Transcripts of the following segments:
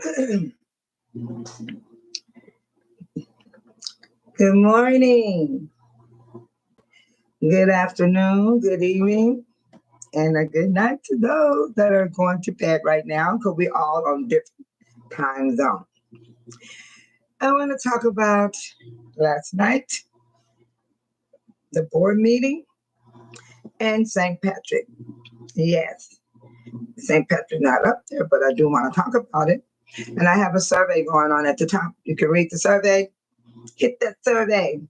Good morning, good afternoon, good evening, and a good night to those that are going to bed right now because we're all on different time zones. I want to talk about last night, the board meeting, and St. Patrick. Yes, St. Patrick not up there, but I do want to talk about it. And I have a survey going on at the top. You can read the survey. Hit that survey.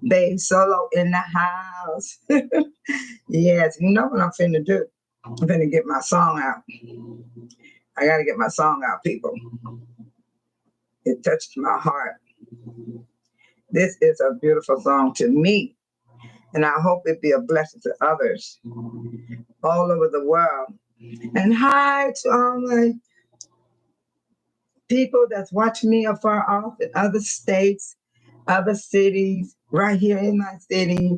Babe Solo in the house. Yes, you know what I'm finna do. I'm finna get my song out. I gotta get my song out, people. It touched my heart. This is a beautiful song to me, and I hope it be a blessing to others all over the world. And hi to all my people that's watching me afar off in other states, other cities, right here in my city.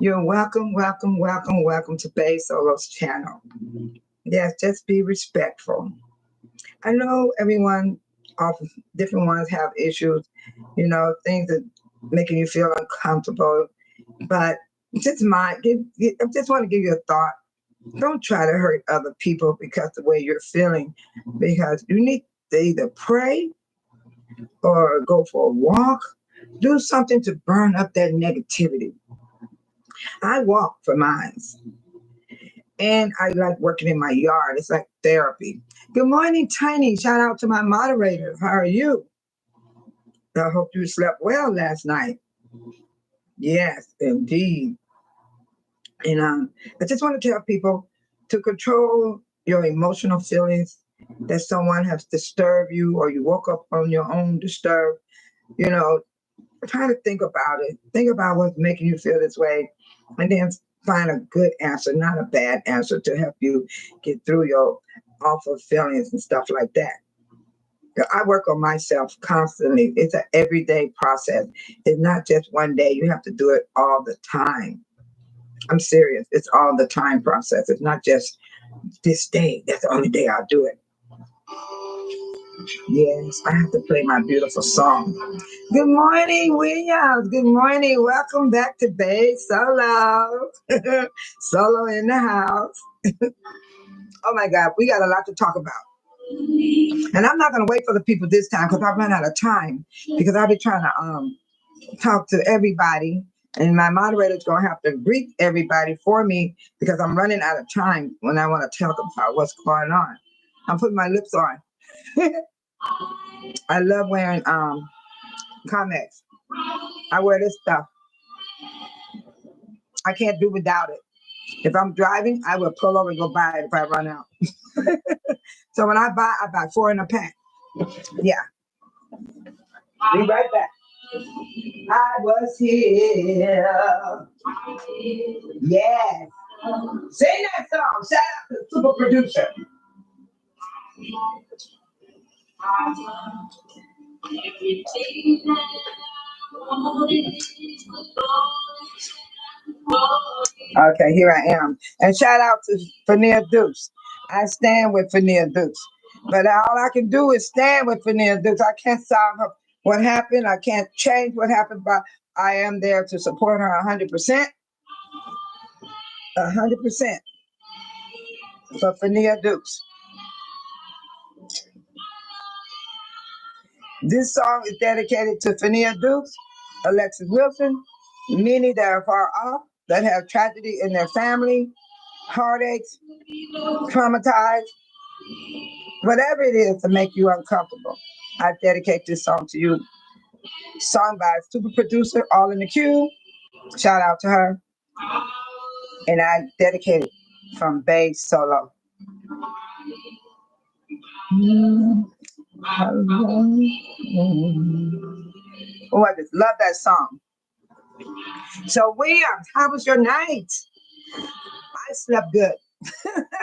You're welcome, welcome, welcome, welcome to Babe Solo's channel. Yes, just be respectful. I know everyone, different ones have issues, you know, things that making you feel uncomfortable. But just I just want to give you a thought. Don't try to hurt other people because the way you're feeling, because you need to either pray or go for a walk, do something to burn up that negativity. I walk for mine. And I like working in my yard. It's like therapy. Good morning, Tiny. Shout out to my moderator. How are you? I hope you slept well last night. Yes, indeed. And I just want to tell people to control your emotional feelings that someone has disturbed you or you woke up on your own disturbed. You know, try to think about it. Think about what's making you feel this way. And then find a good answer, not a bad answer, to help you get through your awful feelings and stuff like that. I work on myself constantly. It's an everyday process. It's not just one day. You have to do it all the time. I'm serious. It's all the time process. It's not just this day. That's the only day I'll do it. Yes, I have to play my beautiful song. Good morning, Williams. Good morning. Welcome back to Babe Solo. Solo in the house. Oh my God, we got a lot to talk about. And I'm not going to wait for the people this time because I've run out of time, because I'll be trying to talk to everybody. And my moderator's going to have to greet everybody for me because I'm running out of time when I want to tell them about what's going on. I'm putting my lips on. I love wearing comics. I wear this stuff. I can't do without it. If I'm driving, I will pull over and go buy it if I run out. So when I buy 4 in a pack. Yeah. Be right back. I was here. Yes. Sing that song. Shout out to the super producer. Okay, here I am. And shout out to D.O.T.S. I stand with D.O.T.S. But all I can do is stand with D.O.T.S. I can't solve what happened. I can't change what happened, but I am there to support her 100%. 100% for D.O.T.S. This song is dedicated to D.O.T.S, Alexis Wilson, many that are far off, that have tragedy in their family, heartaches, traumatized, whatever it is to make you uncomfortable. I dedicate this song to you. Song by super producer, All in the Queue. Shout out to her. And I dedicate it from Babe Solo. Oh, I just love that song. So William, how was your night? I slept good.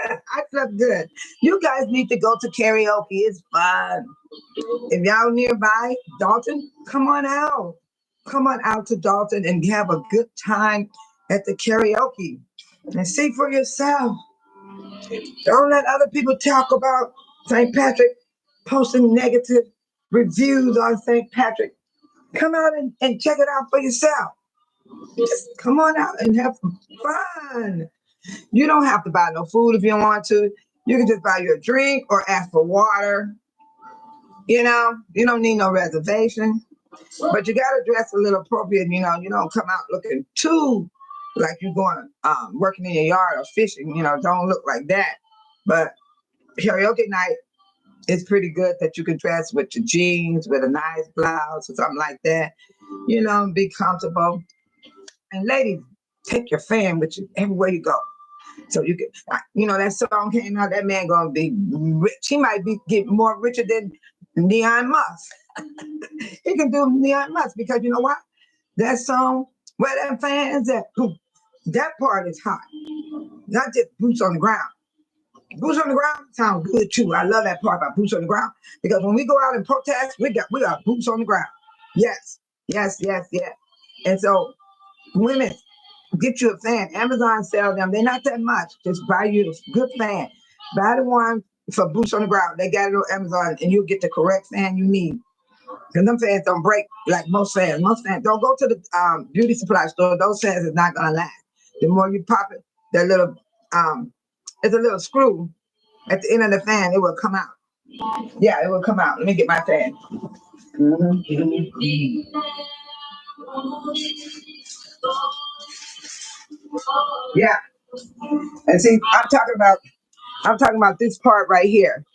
I slept good. You guys need to go to karaoke. It's fun. If y'all nearby Dolton, come on out. Come on out to Dolton and have a good time at the karaoke. And see for yourself. Don't let other people talk about St. Patrick posting negative reviews on St. Patrick. Come out and check it out for yourself. Just come on out and have some fun. You don't have to buy no food if you don't want to. You can just buy your drink or ask for water. You know, you don't need no reservation, but you got to dress a little appropriate. You know, you don't come out looking too like you're going working in your yard or fishing. You know, don't look like that. But karaoke night is pretty good that you can dress with your jeans, with a nice blouse or something like that. You know, be comfortable. And ladies, take your fan with you everywhere you go. So you can, you know, that song came out, that man gonna be rich. He might get more richer than Neon Musk. He can do Neon Musk because you know what? That song, where that fans at, that part is hot. Not just boots on the ground. Boots on the ground sound good too. I love that part about boots on the ground because when we go out and protest, we got boots on the ground. Yes, yes, yes, yes. And so women, get you a fan. Amazon sells them. They're not that much. Just buy you a good fan. Buy the one for boots on the ground. They got it on Amazon, and you'll get the correct fan you need. Because them fans don't break like most fans. Most fans don't go to the beauty supply store. Those fans is not gonna last. The more you pop it, that little it's a little screw at the end of the fan. It will come out. Yeah, it will come out. Let me get my fan. Yeah, and see, I'm talking about this part right here.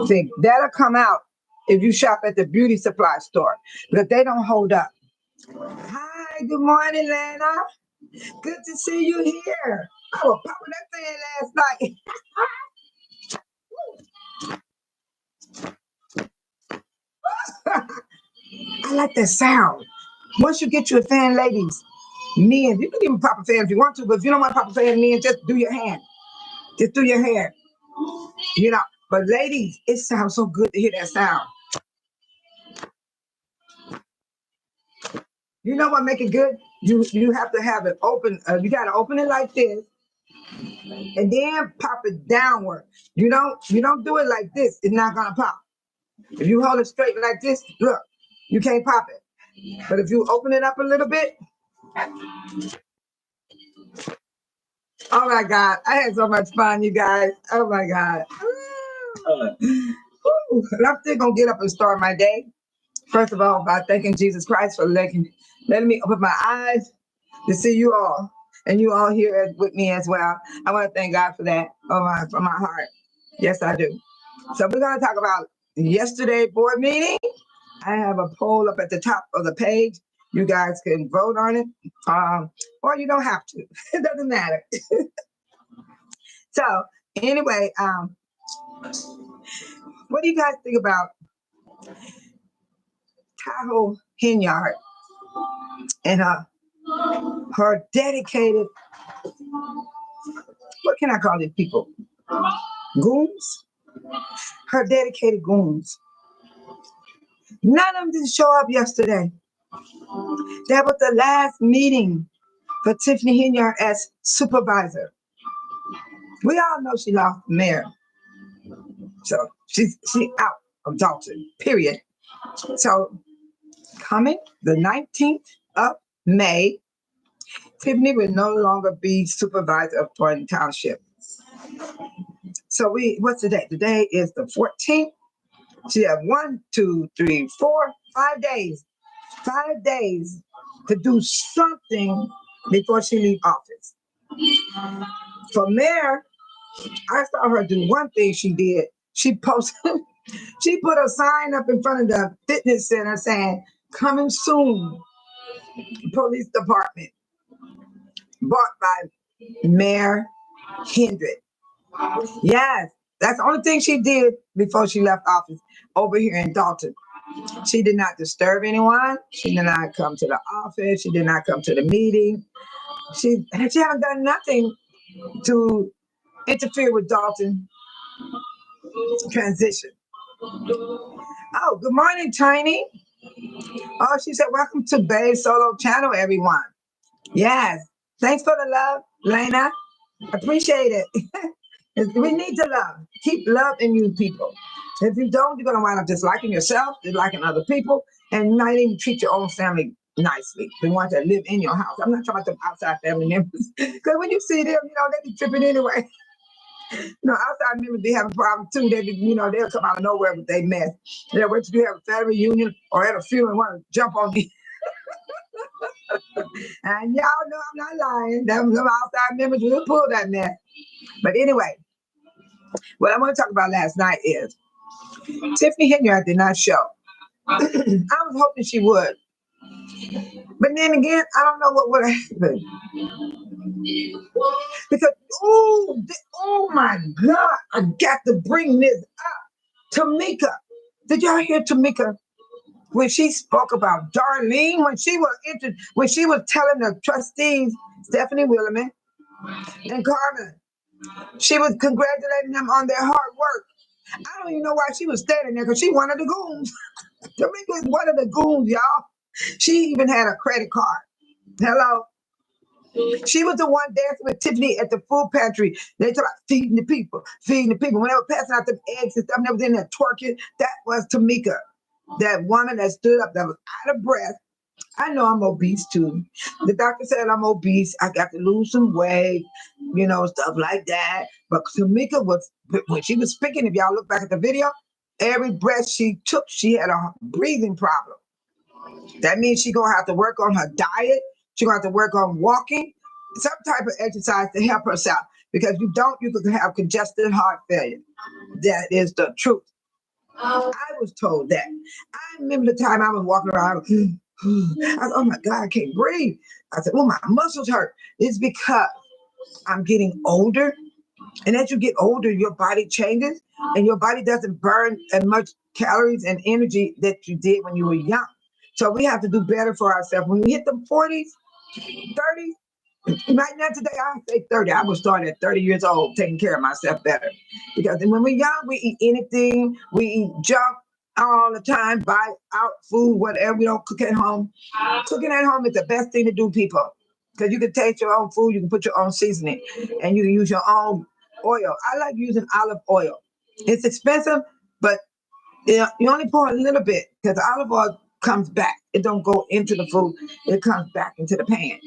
See, that'll come out if you shop at the beauty supply store, because they don't hold up. Hi, good morning, Lana. Good to see you here. I was popping that fan last night. I like that sound. Once you get you a fan, ladies, men, you can even pop a fan if you want to, but if you don't want to pop a fan, men, just do your hand. Just do your hair. You know, but ladies, it sounds so good to hear that sound. You know what make it good? You have to have it open. You got to open it like this, and then pop it downward. You don't do it like this. It's not gonna pop. If you hold it straight like this, look, you can't pop it. But if you open it up a little bit, oh my God, I had so much fun, you guys. Oh my God. And I'm still gonna get up and start my day. First of all, by thanking Jesus Christ for letting me open my eyes to see you all, and you all here with me as well. I want to thank God for that, from my heart. Yes, I do. So we're gonna talk about yesterday board meeting. I have a poll up at the top of the page. You guys can vote on it, or you don't have to. It doesn't matter. So anyway, what do you guys think about Tahoe Henyard and her dedicated, what can I call these people? Goons? Her dedicated goons. None of them didn't show up yesterday. That was the last meeting for Tiffany Henyard as supervisor. We all know she lost the mayor. So she's out of Dolton, period. So coming the 19th of May, Tiffany will no longer be supervisor of Thornton Township. So what's the date? Today is the 14th. She had 1, 2, 3, 4, 5 days. 5 days to do something before she leaves office. For mayor, I saw her do one thing she did. She posted, she put a sign up in front of the fitness center saying, "Coming soon, police department." Bought by Mayor Hendrick. Yes, that's the only thing she did before she left office over here in Dolton. She did not disturb anyone. She did not come to the office. She did not come to the meeting. She haven't done nothing to interfere with Dolton transition. Oh, good morning, Tiny. Oh, she said, welcome to Bay Solo Channel, everyone. Yes. Thanks for the love, Lena. Appreciate it. We need to love. Keep love in you people. If you don't, you're going to wind up disliking yourself, disliking other people, and not even treat your own family nicely. The ones that live in your house. I'm not talking about the outside family members. Because when you see them, they be tripping anyway. Outside members be having problems too. They'll come out of nowhere with their mess. They'll wait till you have a family reunion or at a funeral and want to jump on me. And y'all know I'm not lying. Them outside members will pull that mess. But anyway, what I want to talk about last night is Tiffany Henry did not show. I was hoping she would. But then again, I don't know what would have happened. Because, oh my God, I got to bring this up. Tamika. Did y'all hear Tamika when she spoke about Darlene, when she was telling the trustees, Stephanie Willerman and Carmen, she was congratulating them on their hard work. I don't even know why she was standing there because she one of the goons. Tamika was one of the goons, y'all. She even had a credit card. Hello. She was the one dancing with Tiffany at the food pantry. They talk about feeding the people. When they were passing out the eggs and stuff, and they was in there twerking. That was Tamika, that woman that stood up, that was out of breath. I know I'm obese too. The doctor said I'm obese. I got to lose some weight, stuff like that. But Tamika was, when she was speaking, if y'all look back at the video, every breath she took, she had a breathing problem. That means she's going to have to work on her diet. She's going to have to work on walking, some type of exercise to help herself. Because you could have congested heart failure. That is the truth. I was told that. I remember the time I was walking around. I said, oh my God, I can't breathe. I said, oh, my muscles hurt. It's because I'm getting older. And as you get older, your body changes and your body doesn't burn as much calories and energy that you did when you were young. So we have to do better for ourselves. When we hit the 40s, 30s, right now today, I say 30. I was starting at 30 years old, taking care of myself better. Because when we're young, we eat anything. We eat junk all the time, buy out food, whatever. We don't cook at home. Cooking at home is the best thing to do, people. Because you can taste your own food, you can put your own seasoning, and you can use your own oil. I like using olive oil. It's expensive, but you only pour a little bit because the olive oil comes back. It don't go into the food. It comes back into the pan.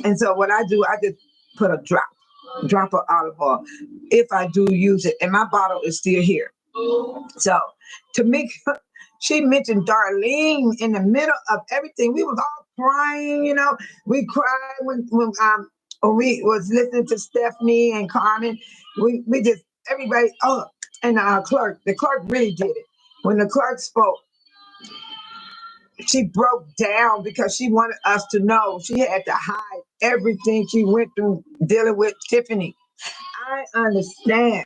And so what I do, I just put a drop of olive oil if I do use it. And my bottle is still here. So Tamika, she mentioned Darlene in the middle of everything. We was all crying, We cried when we was listening to Stephanie and Carmen. We just, everybody, and the clerk really did it. When the clerk spoke, she broke down because she wanted us to know she had to hide everything she went through dealing with Tiffany. I understand.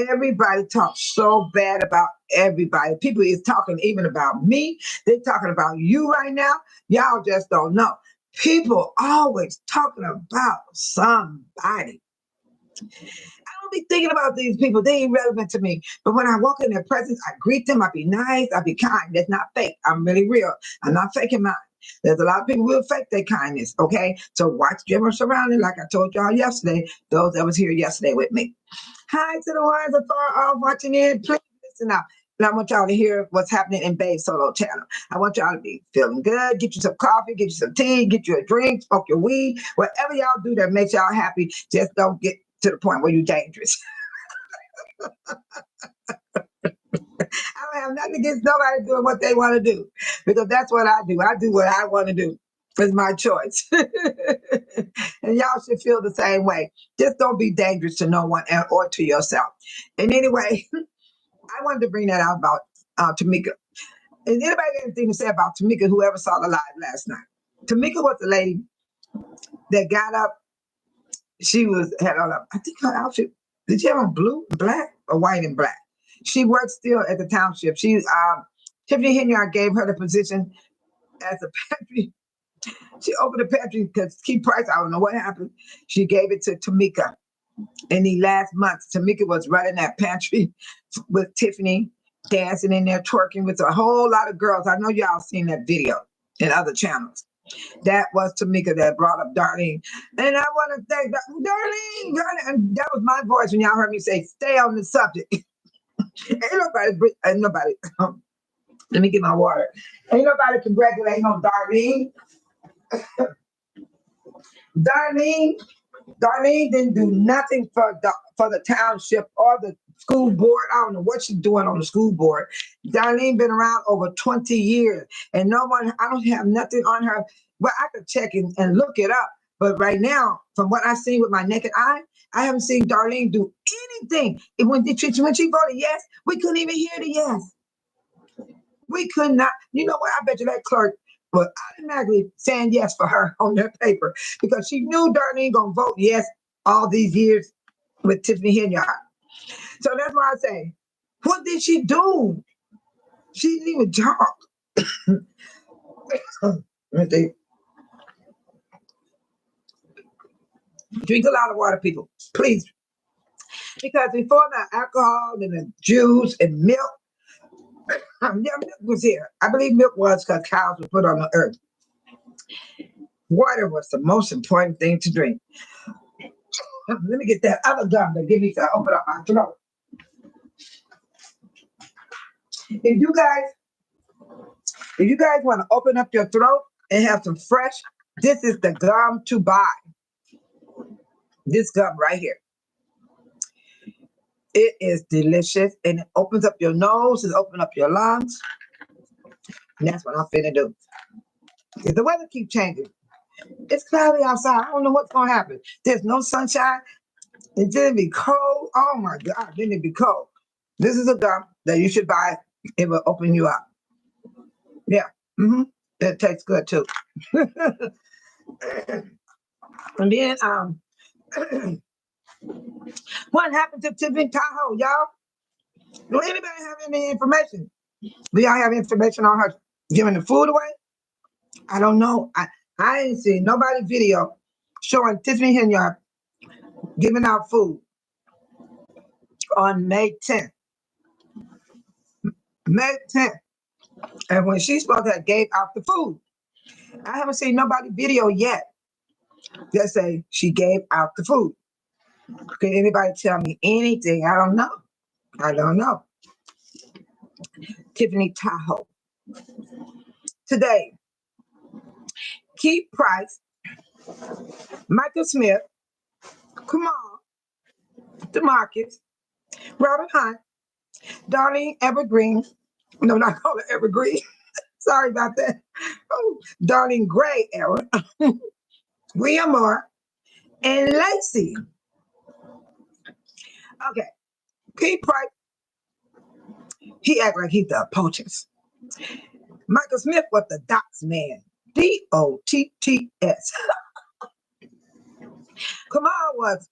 Everybody talks so bad about everybody. People is talking even about me. They're talking about you right now. Y'all just don't know. People always talking about somebody. I don't be thinking about these people. They ain't relevant to me. But when I walk in their presence, I greet them. I be nice. I be kind. That's not fake. I'm really real. I'm not faking mine. There's a lot of people who will fake their kindness, okay? So watch your surroundings, like I told y'all yesterday, those that was here yesterday with me. Hi to the ones afar off watching in. Please listen up. And I want y'all to hear what's happening in Babe Solo channel. I want y'all to be feeling good. Get you some coffee, get you some tea, get you a drink, smoke your weed. Whatever y'all do that makes y'all happy, just don't get to the point where you're dangerous. I don't have nothing against nobody doing what they want to do, because that's what I do. I do what I want to do. It's my choice. And y'all should feel the same way. Just don't be dangerous to no one or to yourself. And anyway, I wanted to bring that out about Tamika. Is anybody got anything to say about Tamika, whoever saw the live last night? Tamika was the lady that got up. She had on I think her outfit, did she have on blue, black, or white and black? She works still at the township. Tiffany Henry gave her the position as a pantry. She opened the pantry because Key Price, I don't know what happened. She gave it to Tamika. In the last month, Tamika was running that pantry with Tiffany, dancing in there, twerking with a whole lot of girls. I know y'all seen that video in other channels. That was Tamika that brought up Darlene. And I want to thank Darlene. And that was my voice when y'all heard me say, stay on the subject. Ain't nobody, let me get my water. Ain't nobody congratulating on Darlene. Darlene didn't do nothing for the township or the school board. I don't know what she's doing on the school board. Darlene been around over 20 years, and no one, I don't have nothing on her. Well, I could check and look it up. But right now, from what I've seen with my naked eye, I haven't seen Darlene do anything. And when she voted yes, we couldn't even hear the yes. We could not. You know what? I bet you that clerk was automatically saying yes for her on that paper because she knew Darlene gonna vote yes all these years with Tiffany Henyard. So that's why I say, what did she do? She didn't even talk. Drink a lot of water, people, please. Because before the alcohol and the juice and milk, milk was here. I believe milk was because cows were put on the earth. Water was the most important thing to drink. Let me get that other gum that give me to open up my throat. If you guys want to open up your throat and have some fresh, this is the gum to buy. This gum right here. It is delicious and it opens up your nose, it opens up your lungs. And that's what I'm finna do. If the weather keeps changing, it's cloudy outside. I don't know what's gonna happen. There's no sunshine. It's gonna be cold. Oh my God, then it'd be cold. This is a gum that you should buy. It will open you up. Yeah. It tastes good too. And then what happened to Tiffany Tahoe, y'all? Do anybody have any information? Do y'all have information on her giving the food away? I don't know. I ain't seen nobody video showing Tiffany Henyard giving out food on May 10th. May 10th. And when she's supposed to have gave out the food. I haven't seen nobody video yet that say she gave out the food. Can anybody tell me anything? I don't know. I don't know. Tiffany Tahoe. Today, Keith Price, Michael Smith, KAMAL, DEMARCUS, Robert Hunt, Darlene Evergreen. No, not call her Evergreen. Sorry about that. Oh, Darlene Gray era. William Moore, and Lacey. Okay. Keith Price, he act like he's the POTTUMUS. Michael Smith was the DOTS man. D.O.T.T.S. KAMAL was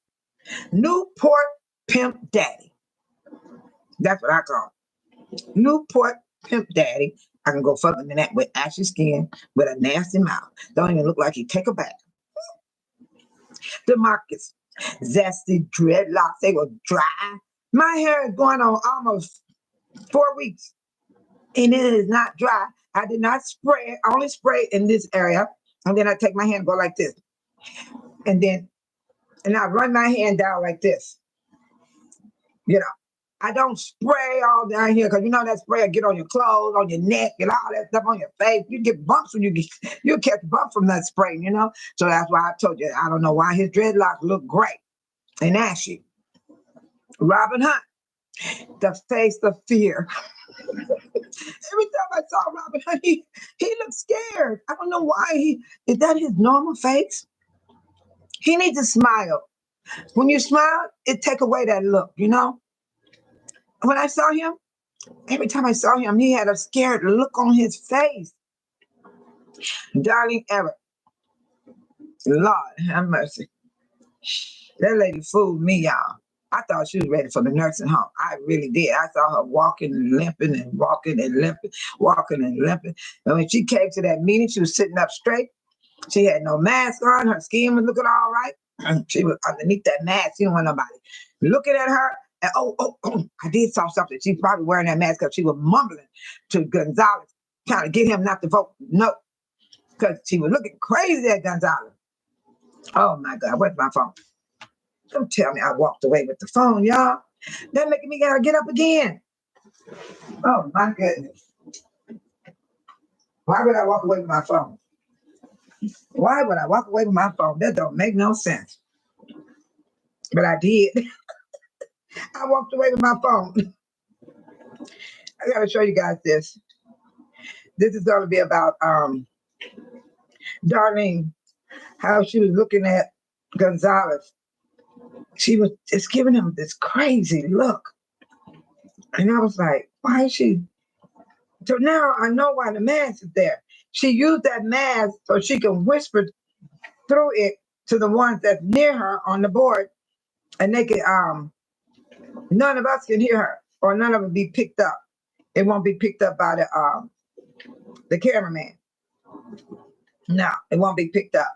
Newport Pimp Daddy. That's what I call him. Newport Pimp Daddy. I can go further than that with ashy skin, with a nasty mouth. Don't even look like he take a bath. DeMarcus, zesty dreadlocks. They were dry. My hair is going on almost 4 weeks, and it is not dry. I did not spray it. I only spray in this area, and then I take my hand and go like this, and I run my hand down like this. You know, I don't spray all down here because you know that spray will get on your clothes, on your neck, and all that stuff on your face. You get bumps when you'll catch bumps from that spray, you know. So that's why I told you. I don't know why his dreadlocks look great and ashy. Robin Hunt, the face of fear. Every time I saw Robin Hunt, he looked scared. I don't know why. Is that his normal face? He needs to smile. When you smile, it take away that look, you know? When I saw him, every time I saw him, he had a scared look on his face. Darlene Everett. Lord have mercy. That lady fooled me, y'all. I thought she was ready for the nursing home. I really did. I saw her walking and limping and walking and limping, walking and limping. And when she came to that meeting, she was sitting up straight. She had no mask on. Her skin was looking all right. She was underneath that mask. She didn't want nobody looking at her. And I did saw something. She's probably wearing that mask because she was mumbling to Gonzalez, trying to get him not to vote no, because she was looking crazy at Gonzalez. Oh my God, where's my phone? Don't tell me I walked away with the phone, y'all. That making me gotta get up again. Oh my goodness. Why would I walk away with my phone? Why would I walk away with my phone? That don't make no sense. But I did. I walked away with my phone. I gotta show you guys this. This is gonna be about Darlene, how she was looking at Gonzalez. She was just giving him this crazy look. And I was like, why is she? So now I know why the mask is there. She used that mask so she can whisper through it to the ones that's near her on the board, and they can none of us can hear her, or none of it be picked up. It won't be picked up by the cameraman. No, it won't be picked up.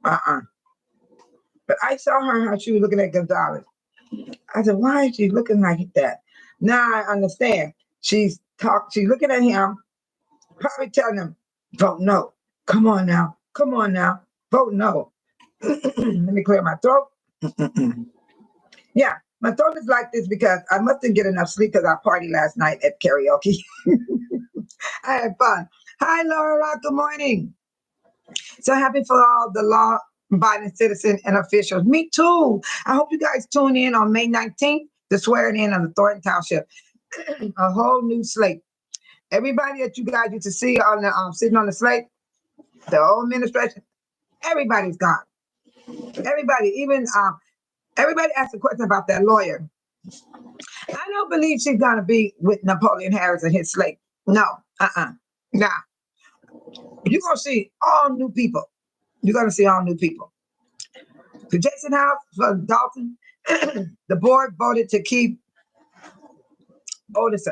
But I saw her how she was looking at Gonzalez. I said, why is she looking like that? Now I understand. She's looking at him, probably telling him, vote no. Come on now. Come on now. Vote no. Let me clear my throat. Yeah, my throat is like this because I mustn't get enough sleep because I partied last night at karaoke. I had fun. Hi, Laura. Good morning. So happy for all the law-abiding citizens and officials. Me too. I hope you guys tune in on May 19th, the swearing in of the Thornton Township. A whole new slate. Everybody that you guys used to see on the sitting on the slate, the old administration, everybody's gone. Everybody, even everybody asked a question about that lawyer. I don't believe she's gonna be with Napoleon Harris and his slate. No, nah. You're gonna see all new people. You're gonna see all new people. The Jason House for Dolton, the board voted to keep Otis.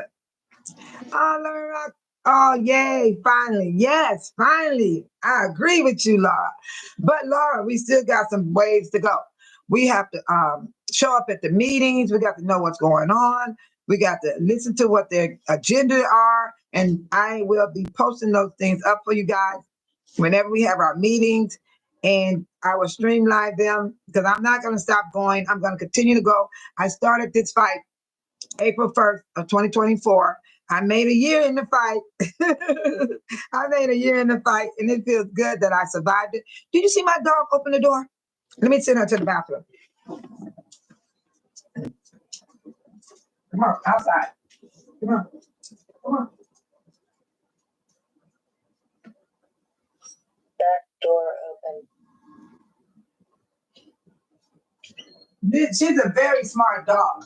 Oh, yay, finally. Yes, finally. I agree with you, Laura. But Laura, we still got some ways to go. We have to show up at the meetings. We got to know what's going on. We got to listen to what their agenda are. And I will be posting those things up for you guys whenever we have our meetings. And I will streamline them because I'm not going to stop going. I'm going to continue to go. I started this fight April 1st of 2024. I made a year in the fight. I made a year in the fight, and it feels good that I survived it. Did you see my dog open the door? Let me send her to the bathroom. Come on, outside. Come on. Come on. Back door open. She's a very smart dog.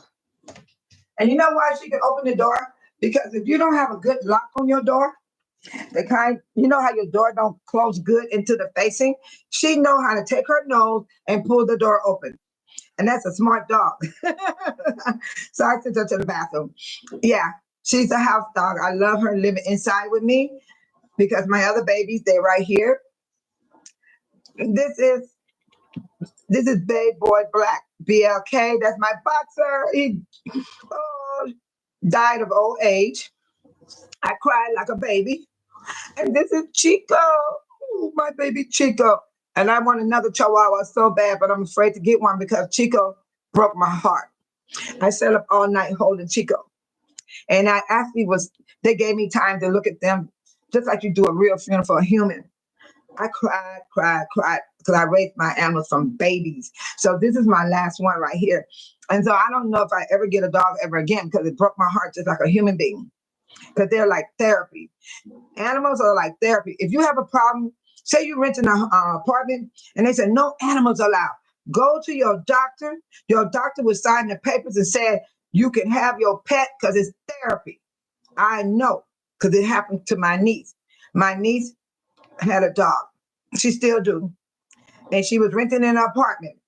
And you know why she can open the door? Because if you don't have a good lock on your door, the kind, you know how your door don't close good into the facing? She know how to take her nose and pull the door open. And that's a smart dog. So I sent her to the bathroom. Yeah, she's a house dog. I love her living inside with me because my other babies, they're right here. This is Babe Boy Black, BLK. That's my boxer. He died of old age. I cried like a baby. And this is Chico. Ooh, my baby Chico. And I want another Chihuahua so bad, but I'm afraid to get one because Chico broke my heart. I sat up all night holding Chico. And I actually they gave me time to look at them just like you do a real funeral for a human. I cried because I raised my animals from babies. So this is my last one right here. And so I don't know if I ever get a dog ever again because it broke my heart just like a human being. Because they're like therapy. Animals are like therapy. If you have a problem, say you're renting an apartment and they say no animals allowed. Go to your doctor. Your doctor will sign the papers and say you can have your pet because it's therapy. I know because it happened to my niece. My niece had a dog. She still do. And she was renting an apartment.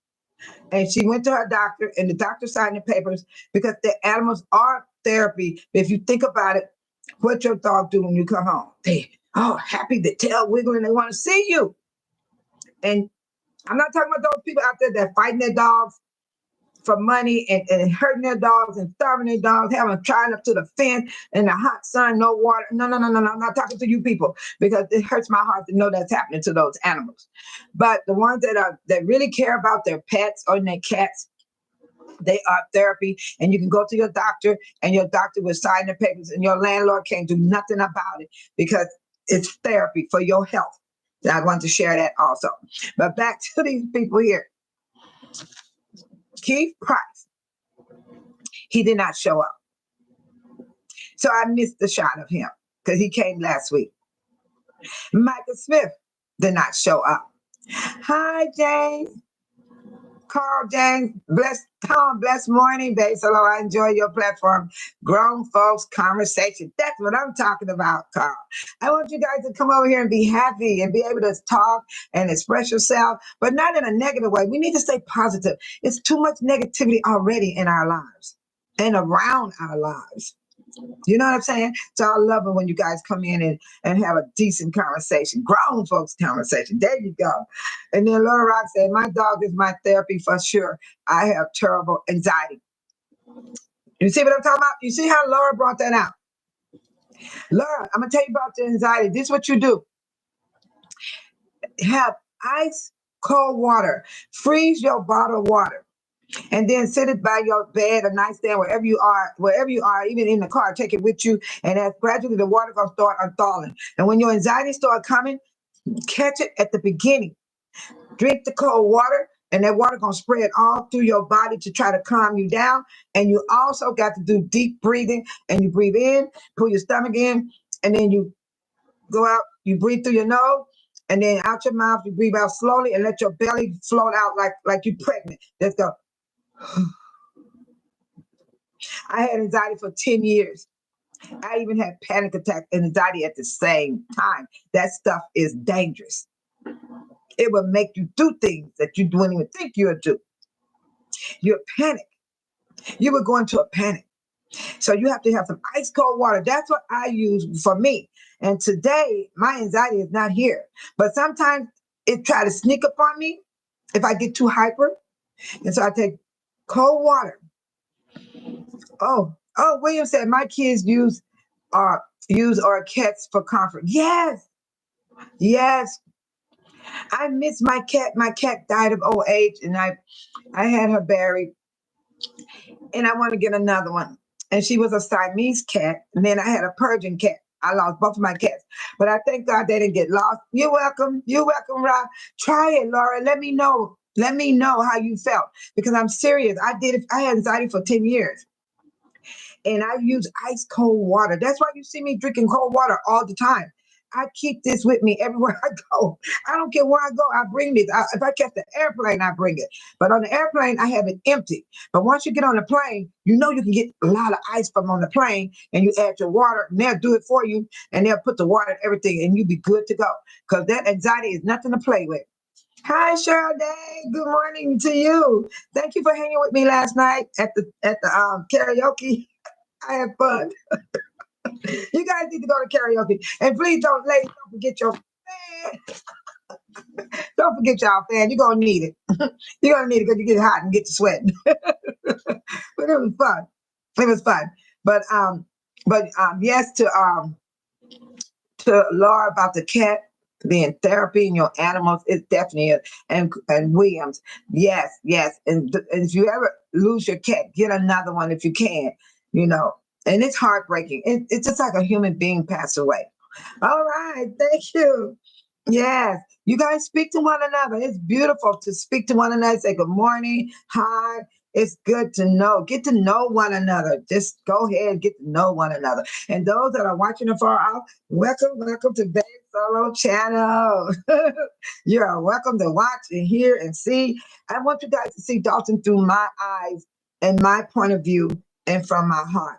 And she went to her doctor and the doctor signed the papers because the animals are therapy. If you think about it, what your dog do when you come home? They happy, the tail wiggling, they want to see you. And I'm not talking about those people out there that fighting their dogs for money and hurting their dogs and starving their dogs, having them trying up to the fence in the hot sun, no water. No. I'm not talking to you people because it hurts my heart to know that's happening to those animals. But the ones that really care about their pets or their cats, They are therapy, and you can go to your doctor, and your doctor will sign the papers, and your landlord can't do nothing about it because it's therapy for your health. So I want to share that also. But back to these people here. Keith Price, he did not show up. So I missed the shot of him because he came last week. Michael Smith did not show up. Hi, James. Carl James, blessed morning, babe. Hello, I enjoy your platform. Grown folks conversation. That's what I'm talking about, Carl. I want you guys to come over here and be happy and be able to talk and express yourself, but not in a negative way. We need to stay positive. It's too much negativity already in our lives and around our lives. You know what I'm saying? So I love it when you guys come in and have a decent conversation, grown folks conversation. There you go. And then Laura Rock said, my dog is my therapy for sure. I have terrible anxiety. You see what I'm talking about? You see how Laura brought that out? Laura, I'm going to tell you about the anxiety. This is what you do. Have ice cold water. Freeze your bottled water. And then sit it by your bed or nightstand, wherever you are, even in the car, take it with you. And as gradually the water gonna start unthaling. And when your anxiety start coming, catch it at the beginning. Drink the cold water, and that water gonna spread all through your body to try to calm you down. And you also got to do deep breathing, and you breathe in, pull your stomach in, and then you go out, you breathe through your nose, and then out your mouth, you breathe out slowly and let your belly float out like you're pregnant. Let's go. I had anxiety for 10 years. I even had panic attack and anxiety at the same time. That stuff is dangerous. It will make you do things that you wouldn't even think you would do. You'll panic. You would go into a panic. So you have to have some ice cold water. That's what I use for me. And today, my anxiety is not here. But sometimes it try to sneak up on me if I get too hyper. And so I take cold water. Oh, William said my kids use our cats for comfort. Yes. I miss my cat. My cat died of old age, and I had her buried, and I want to get another one. And she was a Siamese cat, and then I had a Persian cat. I lost both of my cats, but I thank God they didn't get lost. You're welcome, Rob. Try it, Laura. Let me know how you felt, because I'm serious. I did it. I had anxiety for 10 years. And I use ice cold water. That's why you see me drinking cold water all the time. I keep this with me everywhere I go. I don't care where I go. I bring this. If I catch the airplane, I bring it. But on the airplane, I have it empty. But once you get on the plane, you know you can get a lot of ice from on the plane, and you add your water, and they'll do it for you, and they'll put the water and everything, and you be good to go. Because that anxiety is nothing to play with. Hi, Cheryl Day. Good morning to you. Thank you for hanging with me last night at the karaoke. I had fun. You guys need to go to karaoke. And please ladies, don't forget your fan. Don't forget y'all fan. You're going to need it. You're going to need it because you get hot and get to sweating. But it was fun. It was fun. But yes to Laura about the cat being therapy and your animals, it definitely is. And Williams, yes. And if you ever lose your cat, get another one if you can, And it's heartbreaking. It's just like a human being passed away. All right, thank you. Yes, you guys speak to one another. It's beautiful to speak to one another. Say good morning, hi. It's good to get to know one another. Just go ahead and get to know one another. And those that are watching afar off, welcome to Babe Solo Channel. You are welcome to watch and hear and see. I want you guys to see Dolton through my eyes and my point of view and from my heart.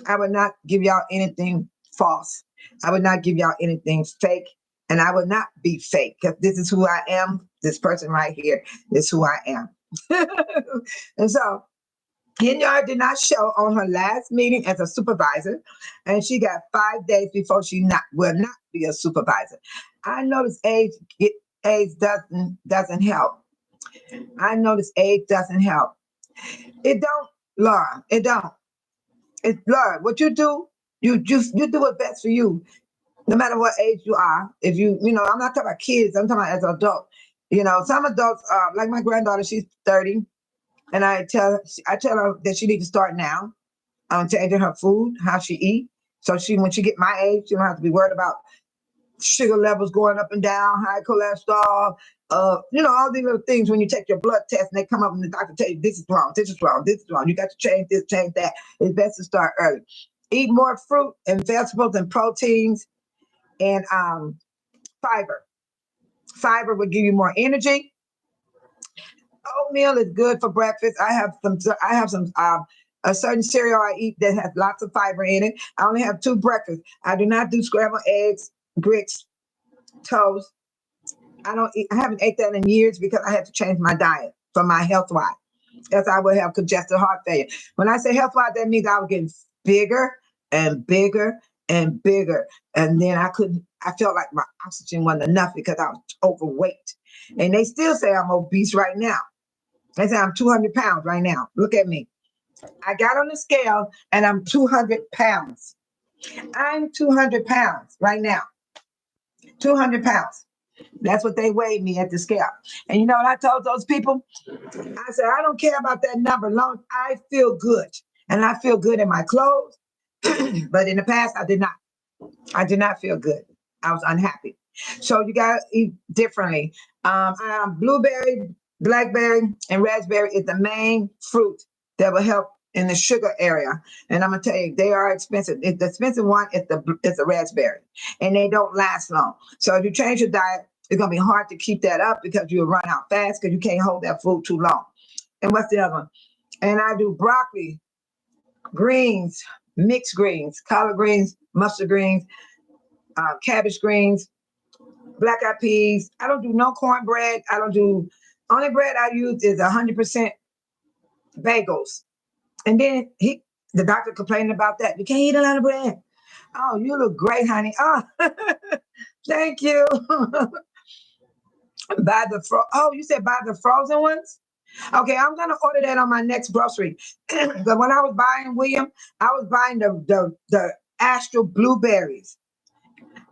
I would not give y'all anything false. I would not give y'all anything fake. And I would not be fake, because this is who I am. This person right here is who I am. And so, Kenyard did not show on her last meeting as a supervisor, and she got 5 days before she will not be a supervisor. I notice age doesn't help. I notice age doesn't help. It don't, Laura. It don't. Laura, what you do, you do what's best for you, no matter what age you are. If I'm not talking about kids, I'm talking about as an adult. Some adults, like my granddaughter, she's 30. And I tell her that she needs to start now, changing her food, how she eat. So when she get my age, she don't have to be worried about sugar levels going up and down, high cholesterol, all these little things when you take your blood test and they come up and the doctor tell you this is wrong, this is wrong, this is wrong. You got to change this, change that. It's best to start early. Eat more fruit and vegetables and proteins and fiber. Fiber will give you more energy. Oatmeal is good for breakfast. I have some a certain cereal I eat that has lots of fiber in it. I only have 2 breakfasts. I do not do scrambled eggs, grits, toast. I haven't ate that in years because I had to change my diet for my health wise. Else I would have congestive heart failure. When I say health wise, that means I was getting bigger and bigger and bigger. And then I felt like my oxygen wasn't enough because I was overweight. And they still say I'm obese right now. They say I'm 200 pounds right now. Look at me. I got on the scale and I'm 200 pounds. I'm 200 pounds right now. 200 pounds. That's what they weighed me at the scale. And you know what I told those people? I said, I don't care about that number, long as I feel good. And I feel good in my clothes. But in the past, I did not. I did not feel good. I was unhappy. So you got to eat differently. Blueberry, blackberry, and raspberry is the main fruit that will help in the sugar area. And I'm going to tell you, they are expensive. The expensive one is the raspberry. And they don't last long. So if you change your diet, it's going to be hard to keep that up because you'll run out fast because you can't hold that food too long. And what's the other one? And I do broccoli, greens, mixed greens, collard greens, mustard greens, cabbage greens, black eyed peas. I don't do no cornbread. Only bread I use is 100% bagels. And then the doctor complaining about that. You can't eat a lot of bread. Oh, you look great, honey. Oh, thank you. You said buy the frozen ones? Okay, I'm gonna order that on my next grocery. But when I was buying William, I was buying the astral blueberries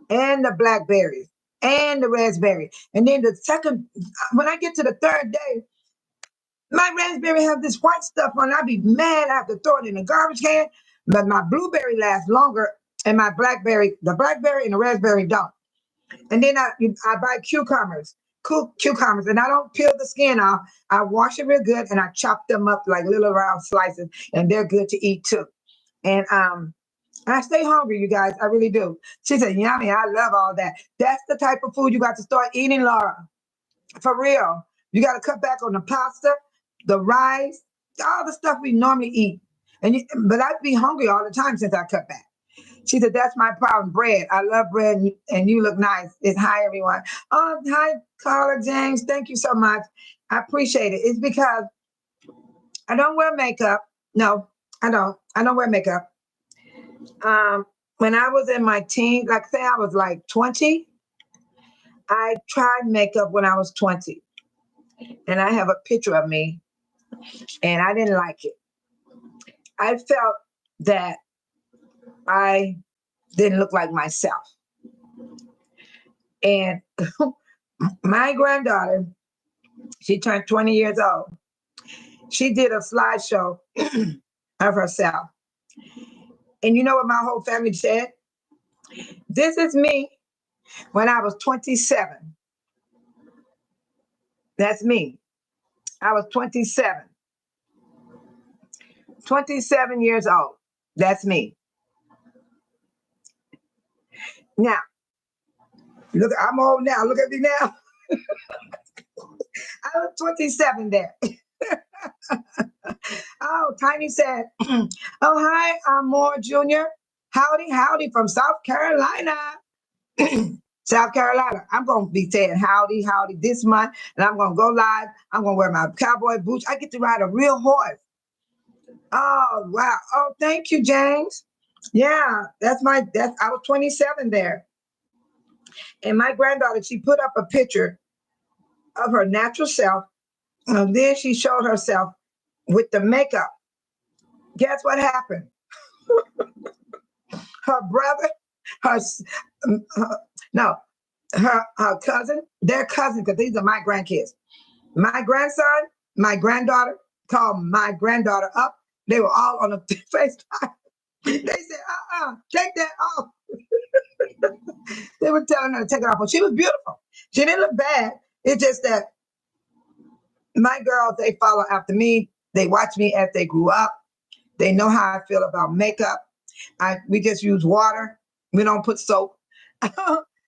and the blackberries and the raspberry. And then when I get to the 3rd day, my raspberry have this white stuff on. I'd be mad. I have to throw it in the garbage can. But my blueberry lasts longer, and the blackberry and the raspberry don't. And then I buy cucumbers, and I don't peel the skin off. I wash it real good, and I chop them up like little round slices, and they're good to eat too. And I stay hungry, you guys. I really do. She said, yummy. I love all that. That's the type of food you got to start eating, Laura. For real. You got to cut back on the pasta, the rice, all the stuff we normally eat. But I'd be hungry all the time since I cut back. She said, that's my problem, bread. I love bread, and you look nice. It's hi, everyone. Oh, hi, Carla James. Thank you so much. I appreciate it. It's because I don't wear makeup. No, I don't. I don't wear makeup. When I was in my teens, like say I was like 20, I tried makeup when I was 20. And I have a picture of me, and I didn't like it. I felt that I didn't look like myself. And my granddaughter, she turned 20 years old. She did a slideshow of herself. And you know what my whole family said? This is me when I was 27. That's me. I was 27. 27 years old. That's me. Now, look, I'm old now. Look at me now. I was 27 there. Oh, Tiny said, oh, hi, I'm Moore Jr. Howdy, howdy from South Carolina. South Carolina. I'm going to be saying howdy, howdy this month, and I'm going to go live. I'm going to wear my cowboy boots. I get to ride a real horse. Oh, wow. Oh, thank you, James. Yeah, I was 27 there. And my granddaughter, she put up a picture of her natural self. And then she showed herself with the makeup. Guess what happened? Her brother, her cousin, their cousin, because these are my grandkids. My grandson, my granddaughter, called my granddaughter up. They were all on the FaceTime. They said, take that off. They were telling her to take it off. But she was beautiful. She didn't look bad. It's just that my girls, they follow after me. They watch me as they grew up. They know how I feel about makeup. We just use water. We don't put soap.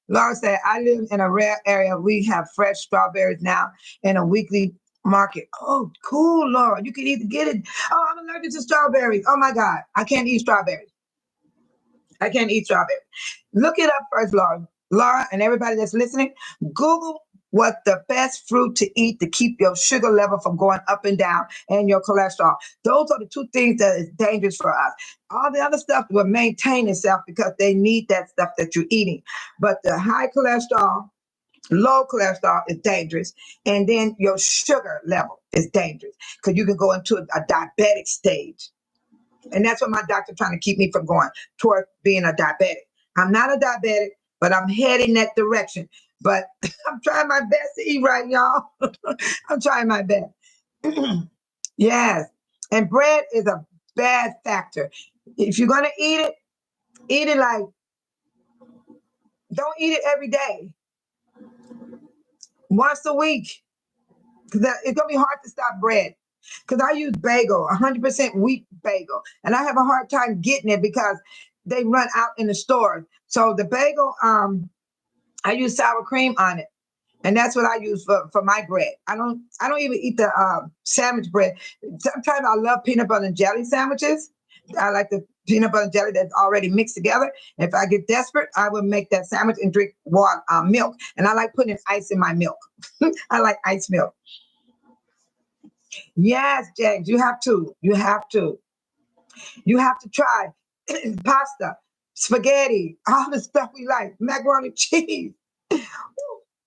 Laura said, I live in a rare area. We have fresh strawberries now in a weekly market. Oh, cool, Laura. You can either get it. Oh, I'm allergic to strawberries. Oh my God. I can't eat strawberries. I can't eat strawberries. Look it up first, Laura. Laura and everybody that's listening, Google what the best fruit to eat to keep your sugar level from going up and down and your cholesterol. Those are the two things that is dangerous for us. All the other stuff will maintain itself because they need that stuff that you're eating. But the high cholesterol, low cholesterol is dangerous. And then your sugar level is dangerous because you can go into a diabetic stage. And that's what my doctor trying to keep me from going toward being a diabetic. I'm not a diabetic, but I'm heading that direction. But I'm trying my best to eat right, y'all. I'm trying my best. Yes. And bread is a bad factor. If you're going to eat it like, don't eat it every day. Once a week. Because it's going to be hard to stop bread. Because I use bagel, 100% wheat bagel. And I have a hard time getting it because they run out in the stores. So the bagel, I use sour cream on it. And that's what I use for my bread. I don't even eat the sandwich bread. Sometimes I love peanut butter and jelly sandwiches. I like the peanut butter and jelly that's already mixed together. If I get desperate, I will make that sandwich and drink water, milk. And I like putting ice in my milk. I like ice milk. Yes, James, you have to. You have to. You have to try pasta, spaghetti, all the stuff we like, macaroni, cheese.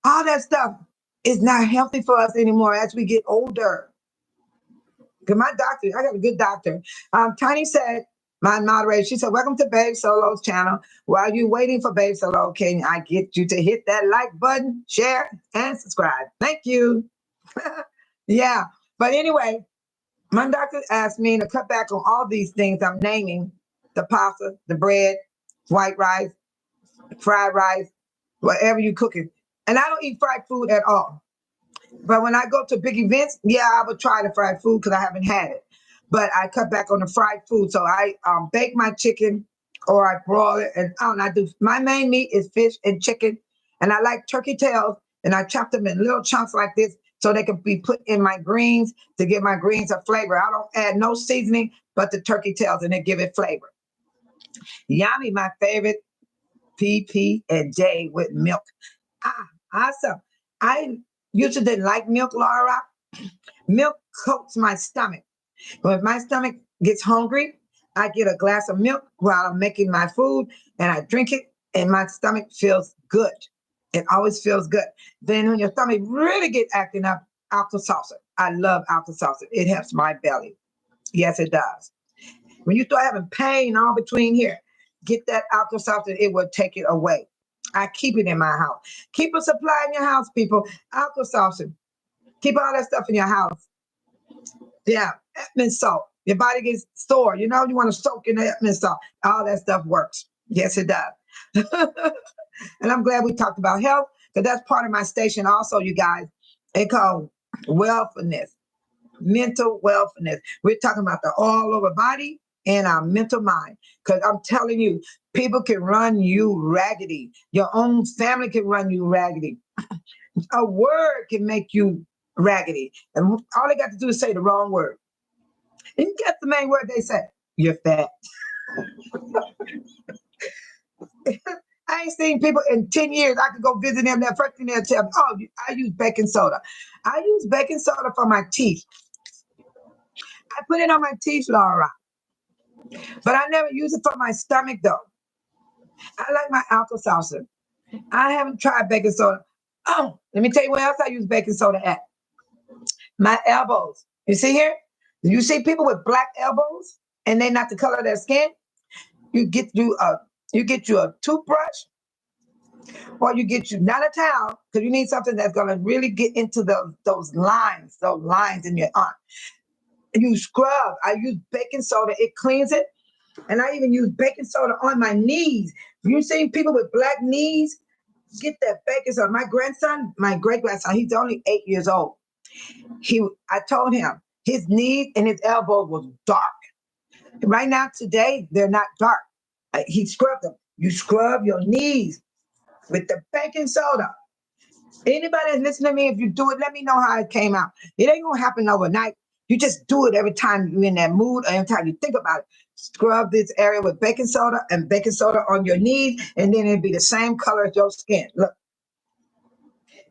All that stuff is not healthy for us anymore as we get older. Because my doctor, I got a good doctor. Tiny said, my moderator, she said, welcome to Babe Solo's channel. While you're waiting for Babe Solo, can I get you to hit that like button, share, and subscribe? Thank you. Yeah. But anyway, my doctor asked me to cut back on all these things I'm naming, the pasta, the bread, white rice, fried rice, whatever you're cooking. And I don't eat fried food at all. But when I go to big events, yeah, I would try the fried food because I haven't had it. But I cut back on the fried food. So I bake my chicken or I broil it. And I do. My main meat is fish and chicken. And I like turkey tails. And I chop them in little chunks like this so they can be put in my greens to give my greens a flavor. I don't add no seasoning but the turkey tails and they give it flavor. Yummy, my favorite PB&J with milk. Awesome. I usually didn't like milk, Laura. Milk coats my stomach. But if my stomach gets hungry, I get a glass of milk while I'm making my food and I drink it and my stomach feels good. It always feels good. Then when your stomach really get acting up, Alka-Seltzer. I love Alka-Seltzer. It helps my belly. Yes, it does. When you start having pain all between here, get that Alka-Seltzer. It will take it away. I keep it in my house. Keep a supply in your house, people. Alka-Seltzer. Keep all that stuff in your house. Yeah, Epsom salt. Your body gets sore. You know, you want to soak in the Epsom salt. All that stuff works. Yes, it does. And I'm glad we talked about health because that's part of my station also, you guys. It's called wellness, mental wellness. We're talking about the all over body and our mental mind. Because I'm telling you, people can run you raggedy. Your own family can run you raggedy. A word can make you raggedy. And all they got to do is say the wrong word. And guess the main word they say? You're fat. I ain't seen people in 10 years. I could go visit them. That first thing they'll tell me, oh, I use baking soda. I use baking soda for my teeth. I put it on my teeth, Laura. But I never use it for my stomach, though. I like my Alka-Seltzer. I haven't tried baking soda. Oh, let me tell you where else I use baking soda at. My elbows. You see here? You see people with black elbows and they're not the color of their skin? You get you a toothbrush or you get you not a towel because you need something that's going to really get into those lines in your arm. You scrub. I use baking soda. It cleans it. And I even use baking soda on my knees. You seen people with black knees? Get that baking soda. My grandson, my great grandson, he's only 8 years old. I told him his knees and his elbow was dark. Right now, today, they're not dark. He scrubbed them. You scrub your knees with the baking soda. Anybody that's listening to me, if you do it, let me know how it came out. It ain't gonna happen overnight. You just do it every time you're in that mood, or every time you think about it. Scrub this area with baking soda and baking soda on your knees, and then it'll be the same color as your skin. Look,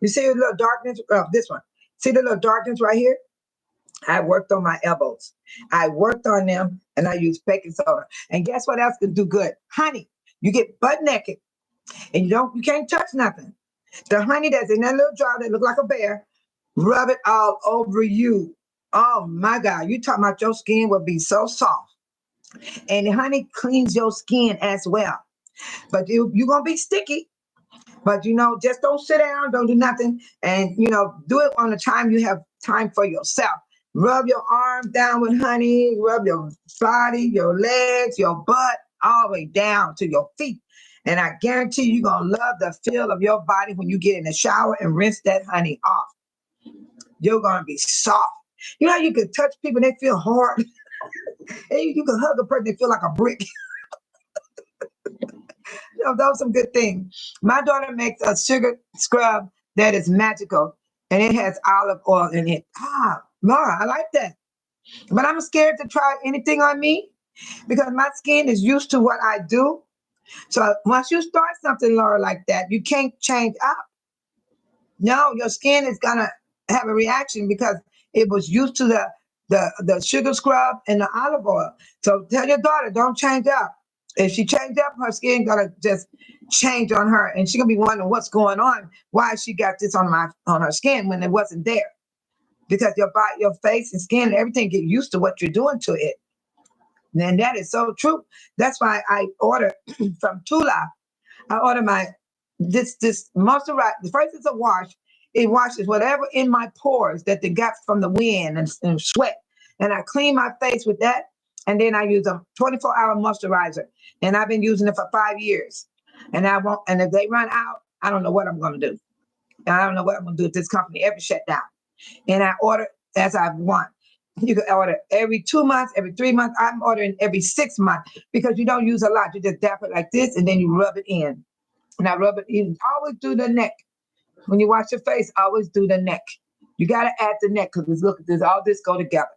you see a little darkness? This one. See the little darkness right here? I worked on my elbows. I worked on them, and I used baking soda. And guess what else can do good? Honey. You get butt naked, and you can't touch nothing. The honey that's in that little jar that look like a bear, rub it all over you. Oh my God, you talking about your skin will be so soft. And the honey cleans your skin as well. But you're going to be sticky. But, just don't sit down, don't do nothing. And, do it on the time you have time for yourself. Rub your arms down with honey, rub your body, your legs, your butt, all the way down to your feet. And I guarantee you're going to love the feel of your body when you get in the shower and rinse that honey off. You're going to be soft. You know how you can touch people and they feel hard? And you can hug a person, they feel like a brick. Those are some good things. My daughter makes a sugar scrub that is magical, and it has olive oil in it. Laura, I like that. But I'm scared to try anything on me because my skin is used to what I do. So once you start something, Laura, like that, you can't change up. No, your skin is going to have a reaction because it was used to the sugar scrub and the olive oil. So tell your daughter, don't change up. If she changes up, her skin going to just change on her. And she's going to be wondering what's going on, why she got this on her skin when it wasn't there. Because your body, your face and skin and everything get used to what you're doing to it. And that is so true. That's why I order from THOE. I order this moisturizer. The first is a wash. It washes whatever in my pores that they got from the wind and sweat. And I clean my face with that. And then I use a 24-hour moisturizer. And I've been using it for 5 years. And if they run out, I don't know what I'm going to do. I don't know what I'm going to do if this company ever shut down. And I order as I want. You can order every 2 months, every 3 months. I'm ordering every 6 months because you don't use a lot. You just dap it like this and then you rub it in. And I rub it in. Always do the neck. When you wash your face, always do the neck. You got to add the neck because look at this. All this go together.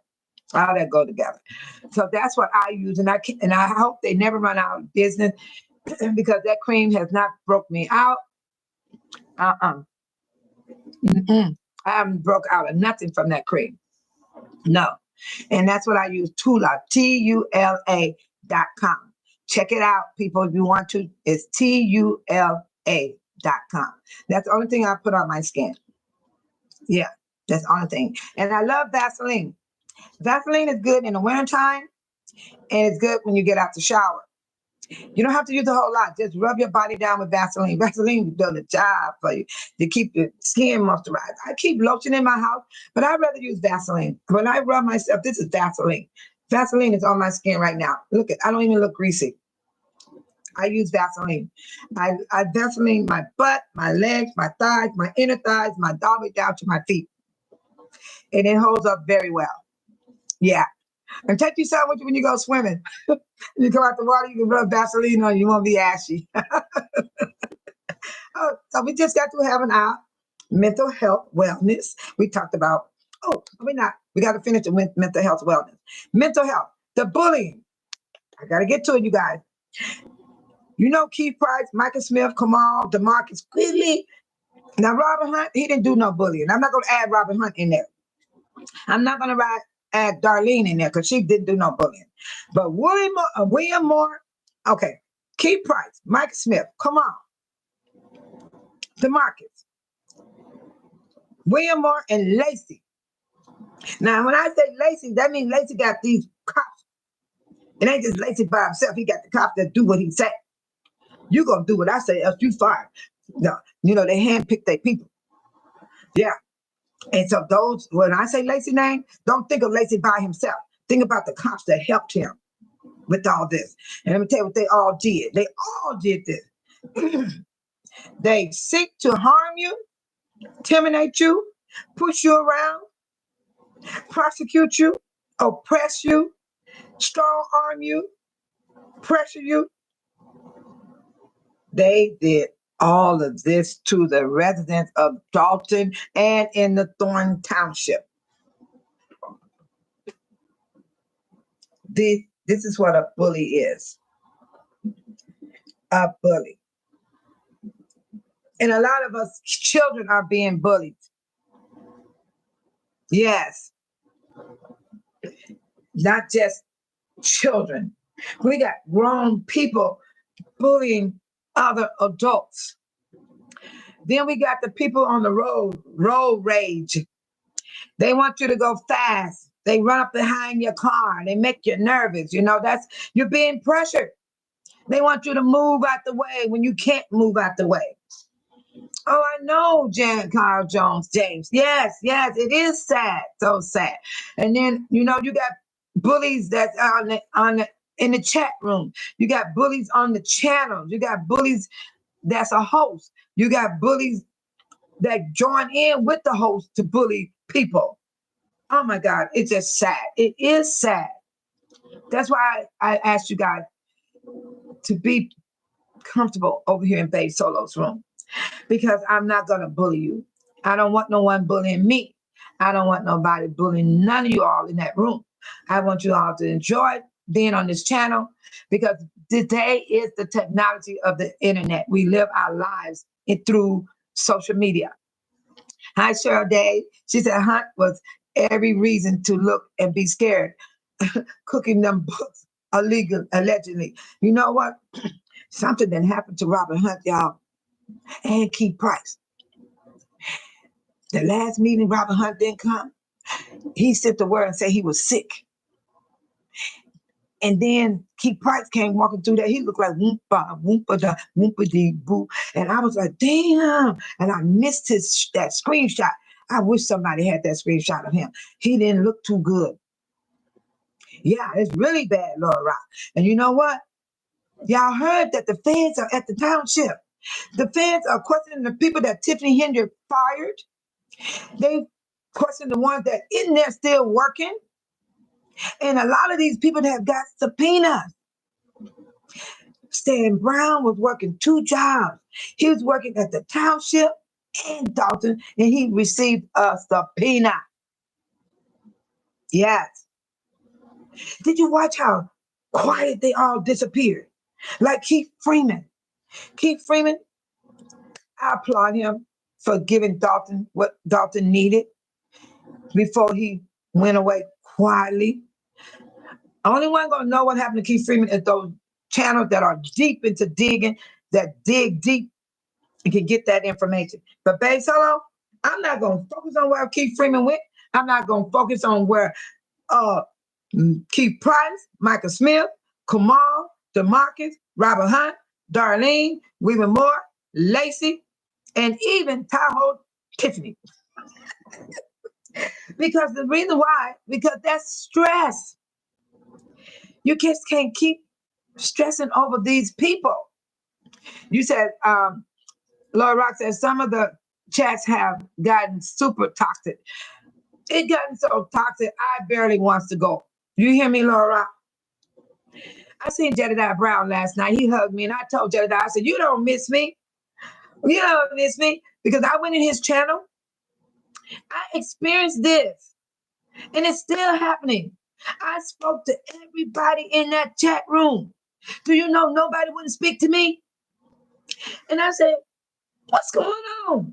All that go together. So that's what I use. And I hope they never run out of business because that cream has not broke me out. I haven't broke out of nothing from that cream. No. And that's what I use, TULA, TULA.com. Check it out, people, if you want to. It's TULA.com. That's the only thing I put on my skin. Yeah, that's the only thing. And I love Vaseline. Vaseline is good in the wintertime, and it's good when you get out the shower. You don't have to use a whole lot. Just rub your body down with Vaseline. Vaseline does the job for you to keep your skin moisturized. I keep lotion in my house, but I'd rather use Vaseline. When I rub myself, this is Vaseline. Vaseline is on my skin right now. Look, I don't even look greasy. I use Vaseline. I Vaseline my butt, my legs, my thighs, my inner thighs, my all the way down to my feet. And it holds up very well. Yeah. And take you some with you when you go swimming. You go out the water, you can rub Vaseline on you. You won't be ashy. So we just got to have our mental health wellness. We talked about, we got to finish with mental health wellness. Mental health, the bullying. I got to get to it, you guys. You know Keith Price, Michael Smith, KAMAL, DEMARCUS, QUIGLEY. Now, Robert Hunt, he didn't do no bullying. I'm not going to add Robert Hunt in there. I'm not going to add Darlene in there because she didn't do no bullying. But William Moore, okay, Keith Price, Michael Smith, KAMAL, DEMARCUS, William Moore, and Lacey. Now, when I say Lacey, that means Lacey got these cops. It ain't just Lacey by himself. He got the cops that do what he said. You gonna do what I say, else you fired. No, they handpick their people. Yeah. And so those, when I say Lacey name, don't think of Lacey by himself. Think about the cops that helped him with all this. And let me tell you what they all did. They all did this. They seek to harm you, intimidate you, push you around, prosecute you, oppress you, strong arm you, pressure you. They did all of this to the residents of Dolton and in the Thornton Township. This is what a bully is. A bully. And a lot of us children are being bullied. Yes. Not just children. We got grown people bullying other adults. Then we got the people on the road rage. They want you to go fast. They run up behind your car. They make you nervous. You know, you're being pressured. They want you to move out the way when you can't move out the way. Oh, I know, Carl Jones, James. Yes, it is sad. So sad. And then, you know, you got bullies that's in the chat room. You got bullies on the channels. You got bullies that's a host. You got bullies that join in with the host to bully people. Oh my God, it's just sad. It is sad. That's why I asked you guys to be comfortable over here in Babe Solo's room, because I'm not going to bully you. I don't want no one bullying me. I don't want nobody bullying none of you all in that room. I want you all to enjoy being on this channel, because today is the technology of the internet. We live our lives through social media. Hi, Cheryl Day. She said Hunt was every reason to look and be scared, cooking them books allegedly. You know what? Something that happened to Robert Hunt, y'all, and Keith Price. The last meeting, Robert Hunt didn't come. He sent the word and said he was sick. And then Keith Price came walking through there. He looked like whoompa, whoompa da, whoompa dee boo. And I was like, damn. And I missed that screenshot. I wish somebody had that screenshot of him. He didn't look too good. Yeah, it's really bad, Laura Rock. And you know what? Y'all heard that the feds are at the township. The feds are questioning the people that Tiffany Hendry fired. They question the ones that in there still working. And a lot of these people that have got subpoenas. Stan Brown was working 2 jobs. He was working at the township and Dolton, and he received a subpoena. Yes. Did you watch how quiet they all disappeared? Like Keith Freeman. Keith Freeman, I applaud him for giving Dolton what Dolton needed before he went away quietly. Only one gonna know what happened to Keith Freeman is those channels that are deep into digging, that dig deep and can get that information. But Babe Solo, I'm not gonna focus on where Keith Freeman went. I'm not gonna focus on where Keith Price, Michael Smith, KAMAL, DeMarcus, Robert Hunt, Darlene, Weaver Moore, Lacey, and even Tahoe Tiffany. Because the reason why, because that's stress. You just can't keep stressing over these people. You said, Laura Rock said, some of the chats have gotten super toxic. It gotten so toxic, I barely wants to go. You hear me, Laura Rock? I seen Jedediah Brown last night. He hugged me, and I told Jedediah, I said, you don't miss me. You don't miss me, because I went in his channel. I experienced this, and it's still happening. I spoke to everybody in that chat room. Do you know nobody wouldn't speak to me? And I said, what's going on?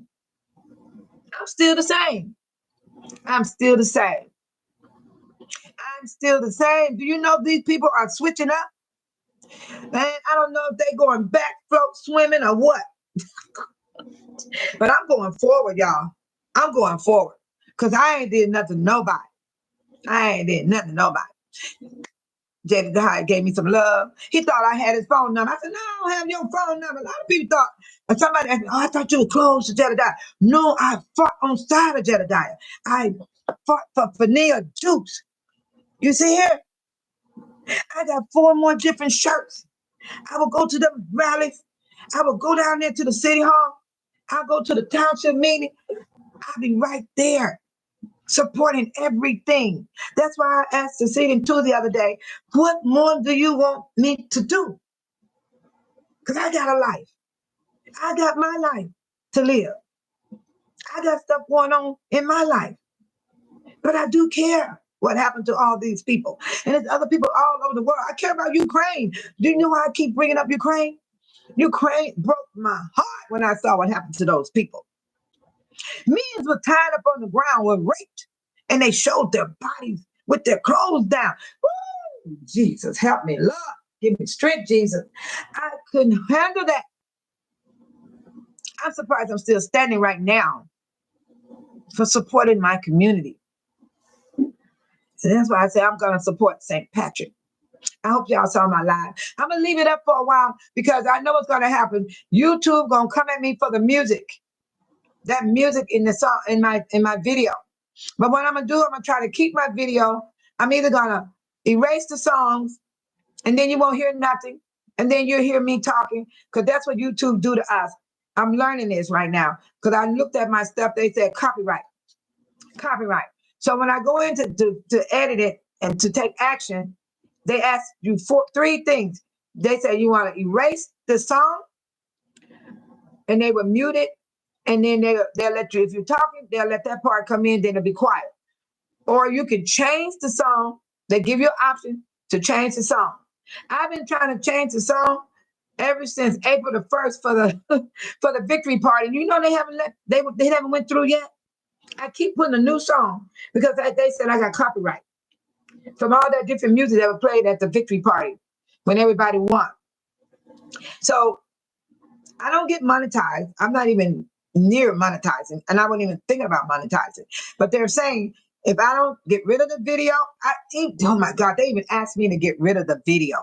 I'm still the same. I'm still the same. I'm still the same. Do you know these people are switching up? Man, I don't know if they're going back, float, swimming, or what. But I'm going forward, y'all. I'm going forward. Because I ain't did nothing to nobody. I ain't did nothing to nobody. Jedediah gave me some love. He thought I had his phone number. I said, no, I don't have your phone number. A lot of people thought And somebody asked me, oh, I thought you were close to Jedediah. No, I fought on side of Jedediah. I fought for vanilla juice. You see here? I got 4 more different shirts. I would go to the rallies. I would go down there to the city hall. I'll go to the township meeting. I'll be right there supporting everything. That's why I asked the sitting tour the other day, what more do you want me to do? Because I got a life. I got my life to live. I got stuff going on in my life. But I do care what happened to all these people. And there's other people all over the world. I care about Ukraine. Do you know why I keep bringing up Ukraine? Ukraine broke my heart when I saw what happened to those people. Men were tied up on the ground, were raped, and they showed their bodies with their clothes down. Woo! Jesus, help me, Lord. Give me strength, Jesus. I couldn't handle that. I'm surprised I'm still standing right now for supporting my community. So that's why I say I'm going to support St. Patrick. I hope y'all saw my live. I'm going to leave it up for a while because I know what's going to happen. YouTube going to come at me for the music. That music in the song, in my video. But what I'm going to do, I'm going to try to keep my video. I'm either going to erase the songs and then you won't hear nothing. And then you'll hear me talking because that's what YouTube do to us. I'm learning this right now because I looked at my stuff. They said copyright. So when I go in to edit it and to take action, they ask you for 3 things. They say you want to erase the song and they will mute it. And then they'll let you, if you're talking, they'll let that part come in, then it'll be quiet. Or you can change the song. They give you an option to change the song. I've been trying to change the song ever since April the 1st for the for the victory party. You know they haven't went through yet. I keep putting a new song because they said I got copyright from all that different music that was played at the victory party when everybody won. So I don't get monetized. I'm not even near monetizing, and I wasn't even thinking about monetizing. But they're saying if I don't get rid of the video, oh my God, they even asked me to get rid of the video.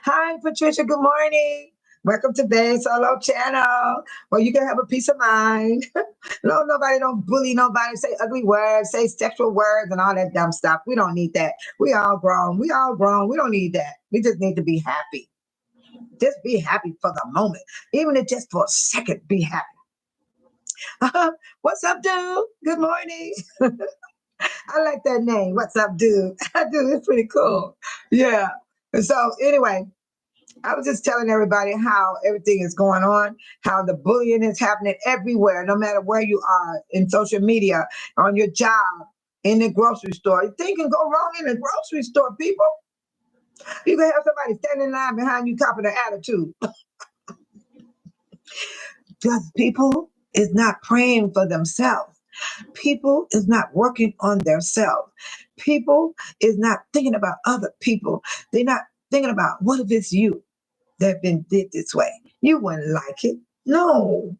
Hi, Patricia. Good morning. Welcome to Bay Solo Channel, where you can have a peace of mind. No, nobody don't bully nobody, say ugly words, say sexual words, and all that dumb stuff. We don't need that. We all grown. We don't need that. We just need to be happy. Just be happy for the moment, even if just for a second. Be happy. What's up, dude? Good morning. I like that name. What's up, dude? I do. It's pretty cool. Yeah. And so anyway, I was just telling everybody how everything is going on, how the bullying is happening everywhere, no matter where you are, in social media, on your job, in the grocery store. Things can go wrong in the grocery store, people. You can have somebody standing in line behind you, copping an attitude. Just people is not praying for themselves. People is not working on themselves. People is not thinking about other people. They're not thinking about what if it's you that been did this way. You wouldn't like it. No.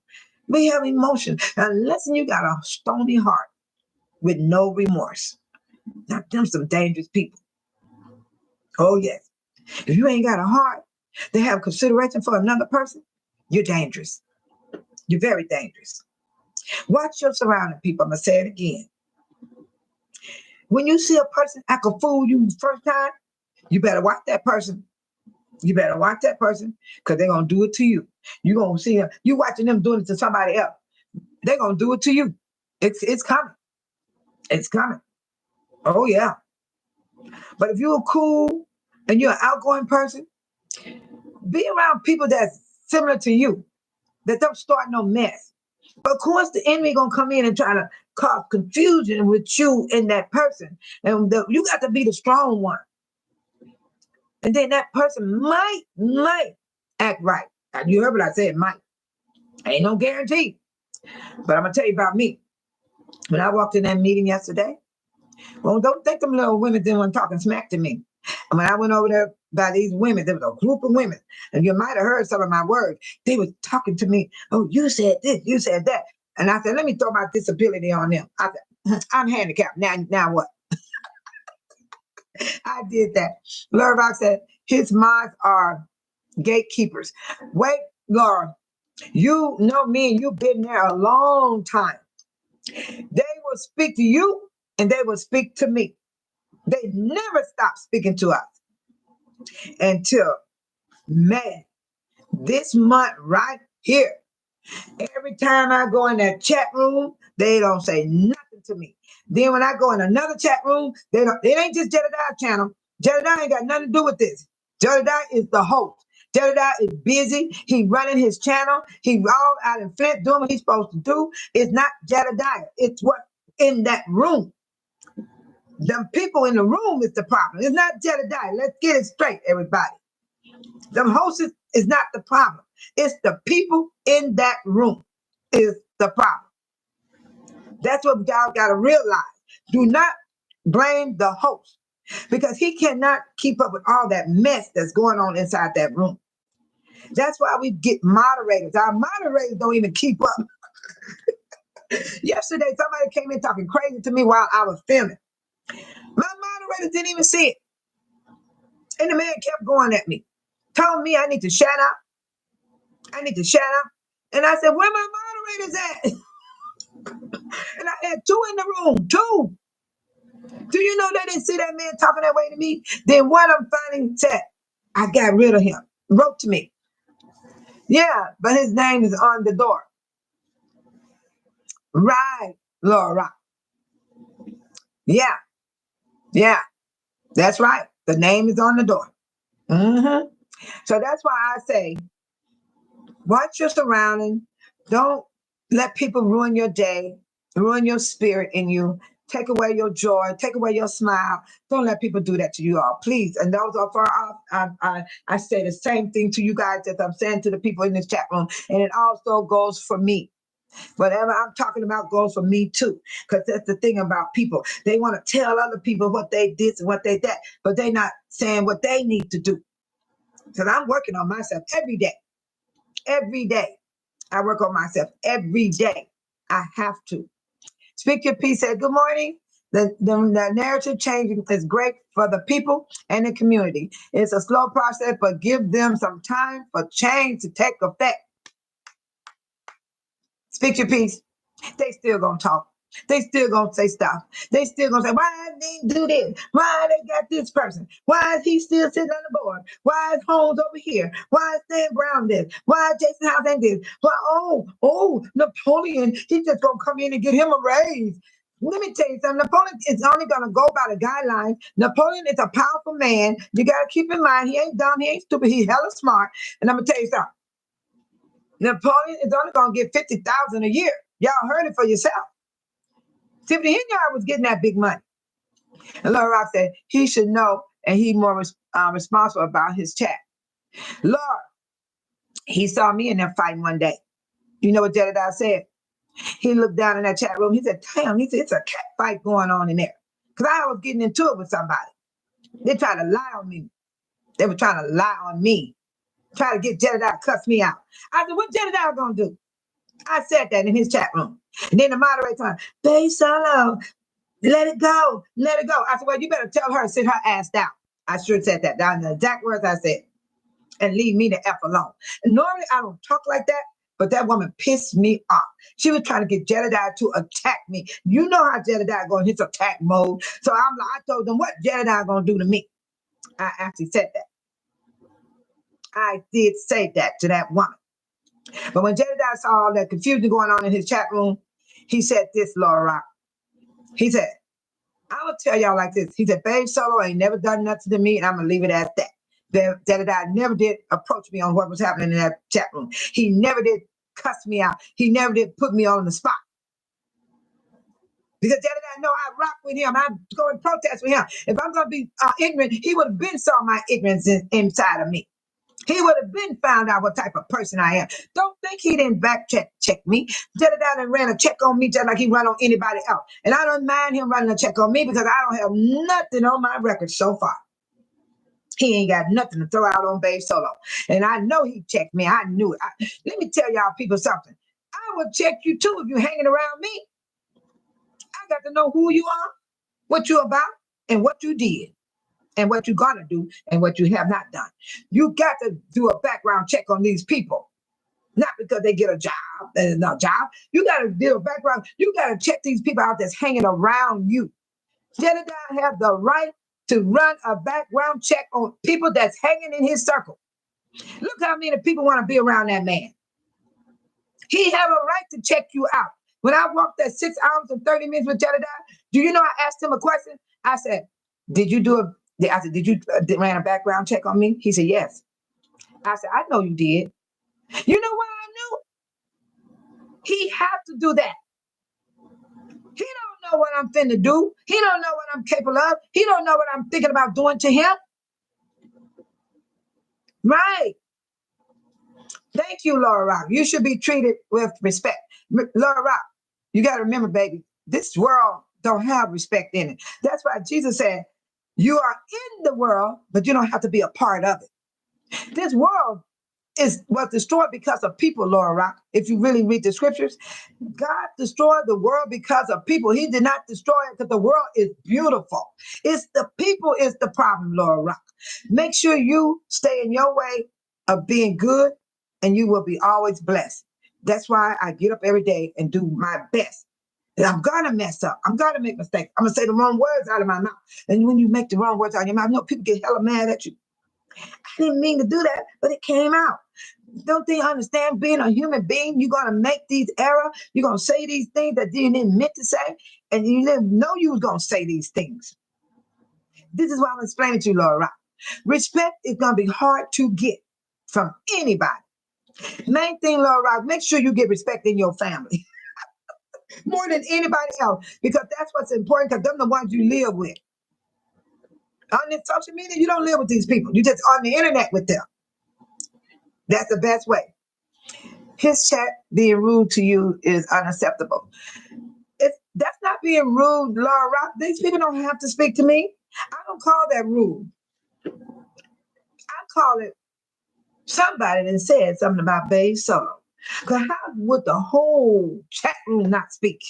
We have emotion. Unless you got a stony heart with no remorse. Now, them some dangerous people. Oh, yes. If you ain't got a heart to have consideration for another person, you're dangerous. You're very dangerous. Watch your surrounding, people. I'm going to say it again. When you see a person act a fool you the first time, you better watch that person. You better watch that person because they're going to do it to you. You're going to see them. You watching them doing it to somebody else. They're going to do it to you. It's coming. It's coming. Oh, yeah. But if you're cool and you're an outgoing person, be around people that's similar to you, that don't start no mess. Of course, the enemy going to come in and try to cause confusion with you and that person. And you got to be the strong one. And then that person might act right. You heard what I said, might. Ain't no guarantee. But I'm going to tell you about me. When I walked in that meeting yesterday, well, don't think them little women didn't want talking smack to me. And when I went over there by these women, there was a group of women, and you might have heard some of my words. They were talking to me. Oh, you said this, you said that. And I said, let me throw my disability on them. I said, I'm handicapped. Now what? I did that. Laura Rock said, his minds are gatekeepers. Wait, Laura, You know me and you've been there a long time. They will speak to you and they will speak to me. They never stop speaking to us until May. This month right here. Every time I go in that chat room, they don't say nothing to me. Then when I go in another chat room, they don't. It ain't just Jedediah channel. Jedediah ain't got nothing to do with this. Jedediah is the host. Jedediah is busy. He running his channel. He all out in Flint doing what he's supposed to do. It's not Jedediah. It's what in that room. Them people in the room is the problem. It's not Jedediah. Let's get it straight, everybody. Them hosts is not the problem. It's the people in that room is the problem. That's what y'all got to realize. Do not blame the host because he cannot keep up with all that mess that's going on inside that room. That's why we get moderators. Our moderators don't even keep up. Yesterday, somebody came in talking crazy to me while I was filming. My moderators didn't even see it. And the man kept going at me, told me I need to shut up. I need to shut up. And I said, where my moderators at? And I had two in the room, two. Do you know they didn't see that man talking that way to me? Then one of them finally said, I got rid of him. Wrote to me. Yeah, but his name is on the door. Right, Laura. Yeah, yeah, that's right. The name is on the door. So that's why I say, watch your surroundings. Don't let people ruin your day, ruin your spirit in you. Take away your joy, take away your smile. Don't let people do that to you all, please. And those are far off. I say the same thing to you guys as I'm saying to the people in this chat room. And it also goes for me. Whatever I'm talking about goes for me too. Because that's the thing about people. They want to tell other people what they did and what they did, but they're not saying what they need to do. Because I'm working on myself every day. Every day. I work on myself every day. I have to. Speak Your Peace said, good morning. The narrative changing is great for the people and the community. It's a slow process, but give them some time for change to take effect. Speak Your Peace. They still gonna talk. They still gonna say stuff. They still gonna say, why they do this? Why they got this person? Why is he still sitting on the board? Why is Holmes over here? Why is Stan Brown this? Why is Jason House ain't this? Well, Napoleon, he just gonna come in and get him a raise. Let me tell you something. Napoleon is only gonna go by the guidelines. Napoleon is a powerful man. You gotta keep in mind, he ain't dumb, he ain't stupid, he hella smart. And I'm gonna tell you something. Napoleon is only gonna get $50,000 a year. Y'all heard it for yourself. Tiffany Henyard was getting that big money. And Laura Rock said he should know and he more responsible about his chat. Laura, he saw me in that fight one day. You know what Jedediah said? He looked down in that chat room. He said, damn, he said, it's a cat fight going on in there. Because I was getting into it with somebody. They tried to lie on me. They were trying to lie on me. Try to get Jedediah to cuss me out. I said, what Jedediah going to do? I said that in his chat room. And then the moderator said, Bay Solo, let it go. Let it go. I said, well, you better tell her to sit her ass down. I sure said that. Down the exact words I said. And leave me the F alone. And normally I don't talk like that, but that woman pissed me off. She was trying to get Jedediah to attack me. You know how Jedediah going in his attack mode. So I told them what Jedediah going to do to me. I actually said that. I did say that to that woman. But when Jedediah saw all that confusion going on in his chat room, he said this, Laura Rock. He said, I will tell y'all like this. He said, Babe Solo ain't never done nothing to me, and I'm going to leave it at that. Jedediah never did approach me on what was happening in that chat room. He never did cuss me out. He never did put me on the spot. Because Jedediah know I rock with him. I go and protest with him. If I'm going to be ignorant, he would have been saw my ignorance inside of me. He would have been found out what type of person I am. Don't think he didn't check me. Jedediah ran a check on me just like he run on anybody else. And I don't mind him running a check on me because I don't have nothing on my record so far. He ain't got nothing to throw out on Babe Solo. And I know he checked me. I knew it. Let me tell y'all people something. I would check you too if you're hanging around me. I got to know who you are, what you're about, and what you did. And what you're going to do and what you have not done. You got to do a background check on these people. Not because they get a job. That is not a job. You got to do a background. You got to check these people out that's hanging around you. Jedediah have the right to run a background check on people that's hanging in his circle. Look how many people want to be around that man. He have a right to check you out. When I walked that 6 hours and 30 minutes with Jedediah, do you know I asked him a question? I said, did you ran a background check on me? He said, yes. I said, I know you did. You know why I knew? He have to do that. He don't know what I'm finna do. He don't know what I'm capable of. He don't know what I'm thinking about doing to him. Right. Thank you, Laura Rock. You should be treated with respect. Laura Rock, you got to remember, baby, this world don't have respect in it. That's why Jesus said, you are in the world, but you don't have to be a part of it. This world was destroyed because of people, Laura Rock. If you really read the scriptures, God destroyed the world because of people. He did not destroy it because the world is beautiful. It's the people is the problem, Laura Rock. Make sure you stay in your way of being good, and you will be always blessed. That's why I get up every day and do my best. And I'm gonna mess up. I'm gonna make mistakes. I'm gonna say the wrong words out of my mouth. And when you make the wrong words out of your mouth, you know, people get hella mad at you. I didn't mean to do that, but it came out. Don't they understand being a human being? You're gonna make these errors. You're gonna say these things that you didn't meant to say, and you didn't know you was gonna say these things. This is what I'm explaining to you, Laura. Respect is gonna be hard to get from anybody. Main thing, Laura, make sure you get respect in your family more than anybody else, because that's what's important, because they're the ones you live with. On this social media, you don't live with these people. You just on the internet with them. That's the best way. His chat being rude to you is unacceptable. That's not being rude, Laura Rock. These people don't have to speak to me. I don't call that rude. I call it somebody that said something about Babe Solo. Because how would the whole chat room not speak?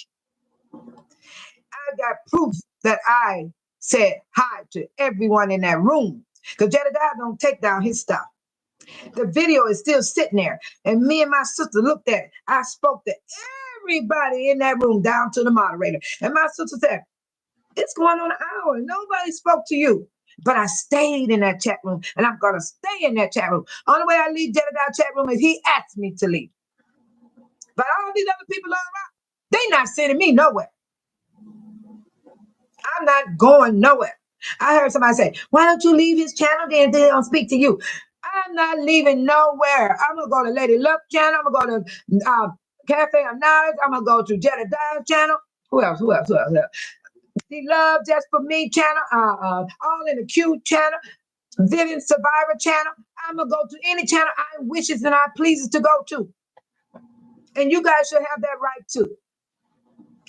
I got proof that I said hi to everyone in that room. Because Jedediah don't take down his stuff. The video is still sitting there. And me and my sister looked at it. I spoke to everybody in that room down to the moderator. And my sister said, it's going on an hour. Nobody spoke to you. But I stayed in that chat room. And I'm going to stay in that chat room. Only way I leave Jedediah chat room is he asked me to leave. But all these other people around, they not sending me nowhere. I'm not going nowhere. I heard somebody say, why don't you leave his channel then they don't speak to you? I'm not leaving nowhere. I'm going to go to Lady Luck channel. I'm going to go to Cafe of Knowledge. I'm going to go to Jedediah channel. Who else? The Love Just For Me channel. All in the Q channel. Vivian Survivor channel. I'm going to go to any channel I wishes and I pleases to go to. And you guys should have that right too.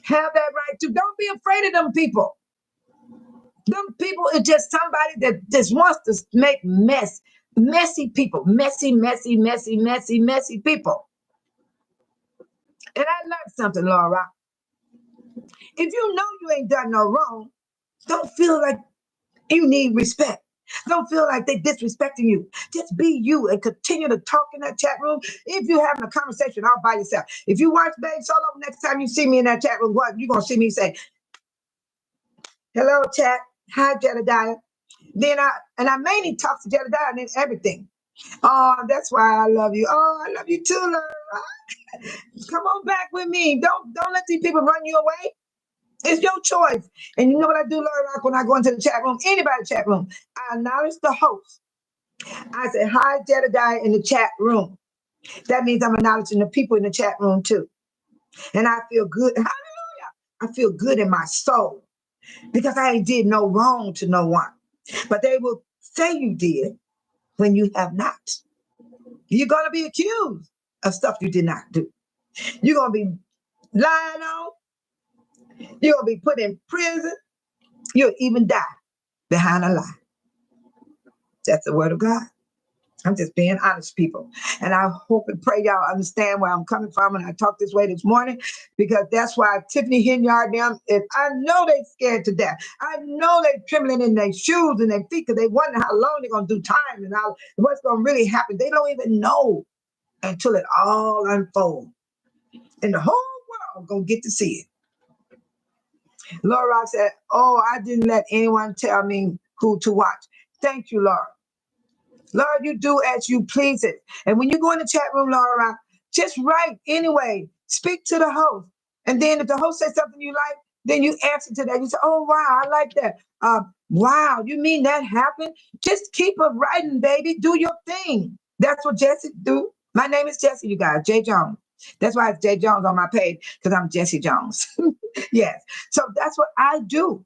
Have that right too. Don't be afraid of them people. Them people is just somebody that just wants to make messy people. Messy people. And I learned something, Laura. If you know you ain't done no wrong, don't feel like you need respect. Don't feel like they disrespecting you. Just be you and continue to talk in that chat room. If you're having a conversation all by yourself. If you watch Babe Solo, next time you see me in that chat room, what you're going to see me say, hello, chat. Hi, Jedediah. Then I mainly talk to Jedediah and everything. Oh, that's why I love you. Oh, I love you too, Laura. Come on back with me. Don't let these people run you away. It's your choice. And you know what I do, Laura, when I go into the chat room, anybody chat room, I acknowledge the host. I say, hi, Jedediah in the chat room. That means I'm acknowledging the people in the chat room too. And I feel good. Hallelujah. I feel good in my soul because I ain't did no wrong to no one. But they will say you did when you have not. You're going to be accused of stuff you did not do. You're going to be lying on. You're going to be put in prison. You'll even die behind a lie. That's the word of God. I'm just being honest, people. And I hope and pray y'all understand where I'm coming from when I talk this way this morning, because that's why Tiffany Henyard, I know they're scared to death. I know they're trembling in their shoes and their feet because they wonder how long they're going to do time and what's going to really happen. They don't even know. until it all unfolds. And the whole world gonna get to see it. Laura Rock said, oh, I didn't let anyone tell me who to watch. Thank you, Laura. Laura, you do as you please it. And when you go in the chat room, Laura, just write anyway. Speak to the host. And then if the host says something you like, then you answer to that. You say, oh, wow, I like that. Wow, you mean that happened? Just keep it writing, baby. Do your thing. That's what Jesse do. My name is Jesse, you guys, J. Jones. That's why it's J. Jones on my page, because I'm Jesse Jones. Yes. So that's what I do.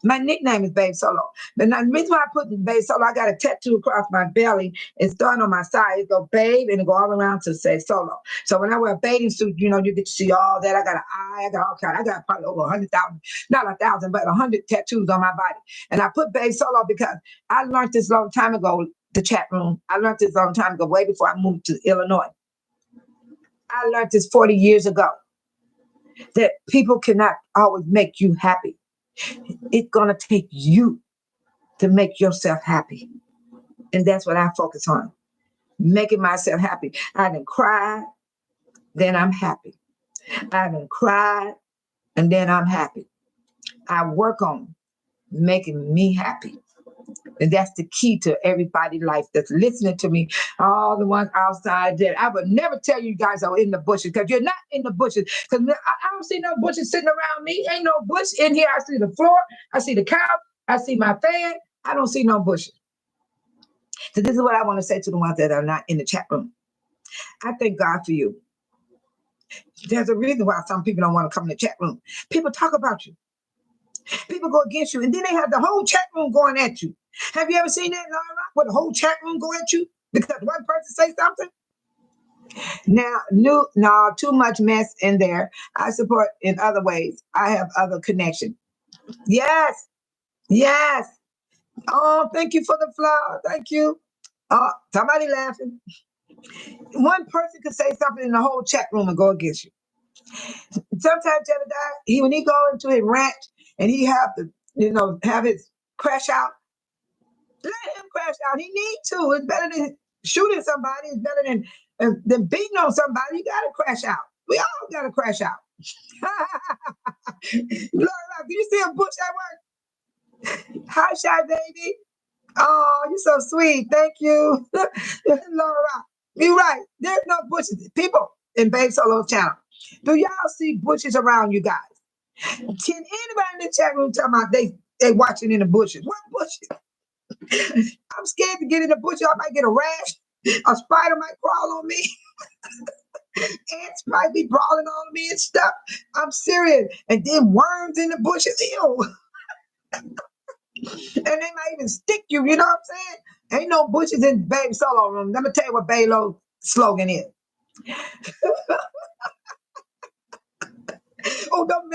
My nickname is Babe Solo. But the reason why I put Babe Solo, I got a tattoo across my belly. It's starting on my side. It go Babe and it go all around to say Solo. So when I wear a bathing suit, you know, you get to see all that. I got an eye, I got all kinds. I got probably over 100,000, not 1,000, but 100 tattoos on my body. And I put Babe Solo because I learned this long time ago, the chat room. I learned this long time ago, way before I moved to Illinois. I learned this 40 years ago, that people cannot always make you happy. It's going to take you to make yourself happy. And that's what I focus on, making myself happy. I done cried, then I'm happy. I done cried, and then I'm happy. I work on making me happy. And that's the key to everybody's life that's listening to me, all the ones outside there. I would never tell you guys are in the bushes, because you're not in the bushes. Because I don't see no bushes sitting around me. Ain't no bush in here. I see the floor. I see the couch. I see my fan. I don't see no bushes. So this is what I want to say to the ones that are not in the chat room. I thank God for you. There's a reason why some people don't want to come in the chat room. People talk about you. People go against you, and then they have the whole chat room going at you. Have you ever seen that, Laura, where the whole chat room go at you because one person say something? Now, no, too much mess in there. I support in other ways. I have other connections. Yes, yes. Oh, thank you for the flower. Thank you. Oh, somebody laughing. One person could say something in the whole chat room and go against you. Sometimes Jedediah, when he go into his rant and he have to, have his crash out, let him crash out. He need to. It's better than shooting somebody. It's better than beating on somebody. You got to crash out. We all got to crash out. Laura, do you see a bush at work? Hi, Shy Baby. Oh, you're so sweet. Thank you. Laura, you're right. There's no bushes. People in Babe Solo's channel, do y'all see bushes around you guys? Can anybody in the chat room tell me they watching in the bushes? What bushes? I'm scared to get in the bushes. I might get a rash. A spider might crawl on me. Ants might be crawling on me and stuff. I'm serious. And then worms in the bushes. Ew. And they might even stick you. You know what I'm saying? Ain't no bushes in Babe Solo room. Let me tell you what Babe Lo's slogan is. Oh, don't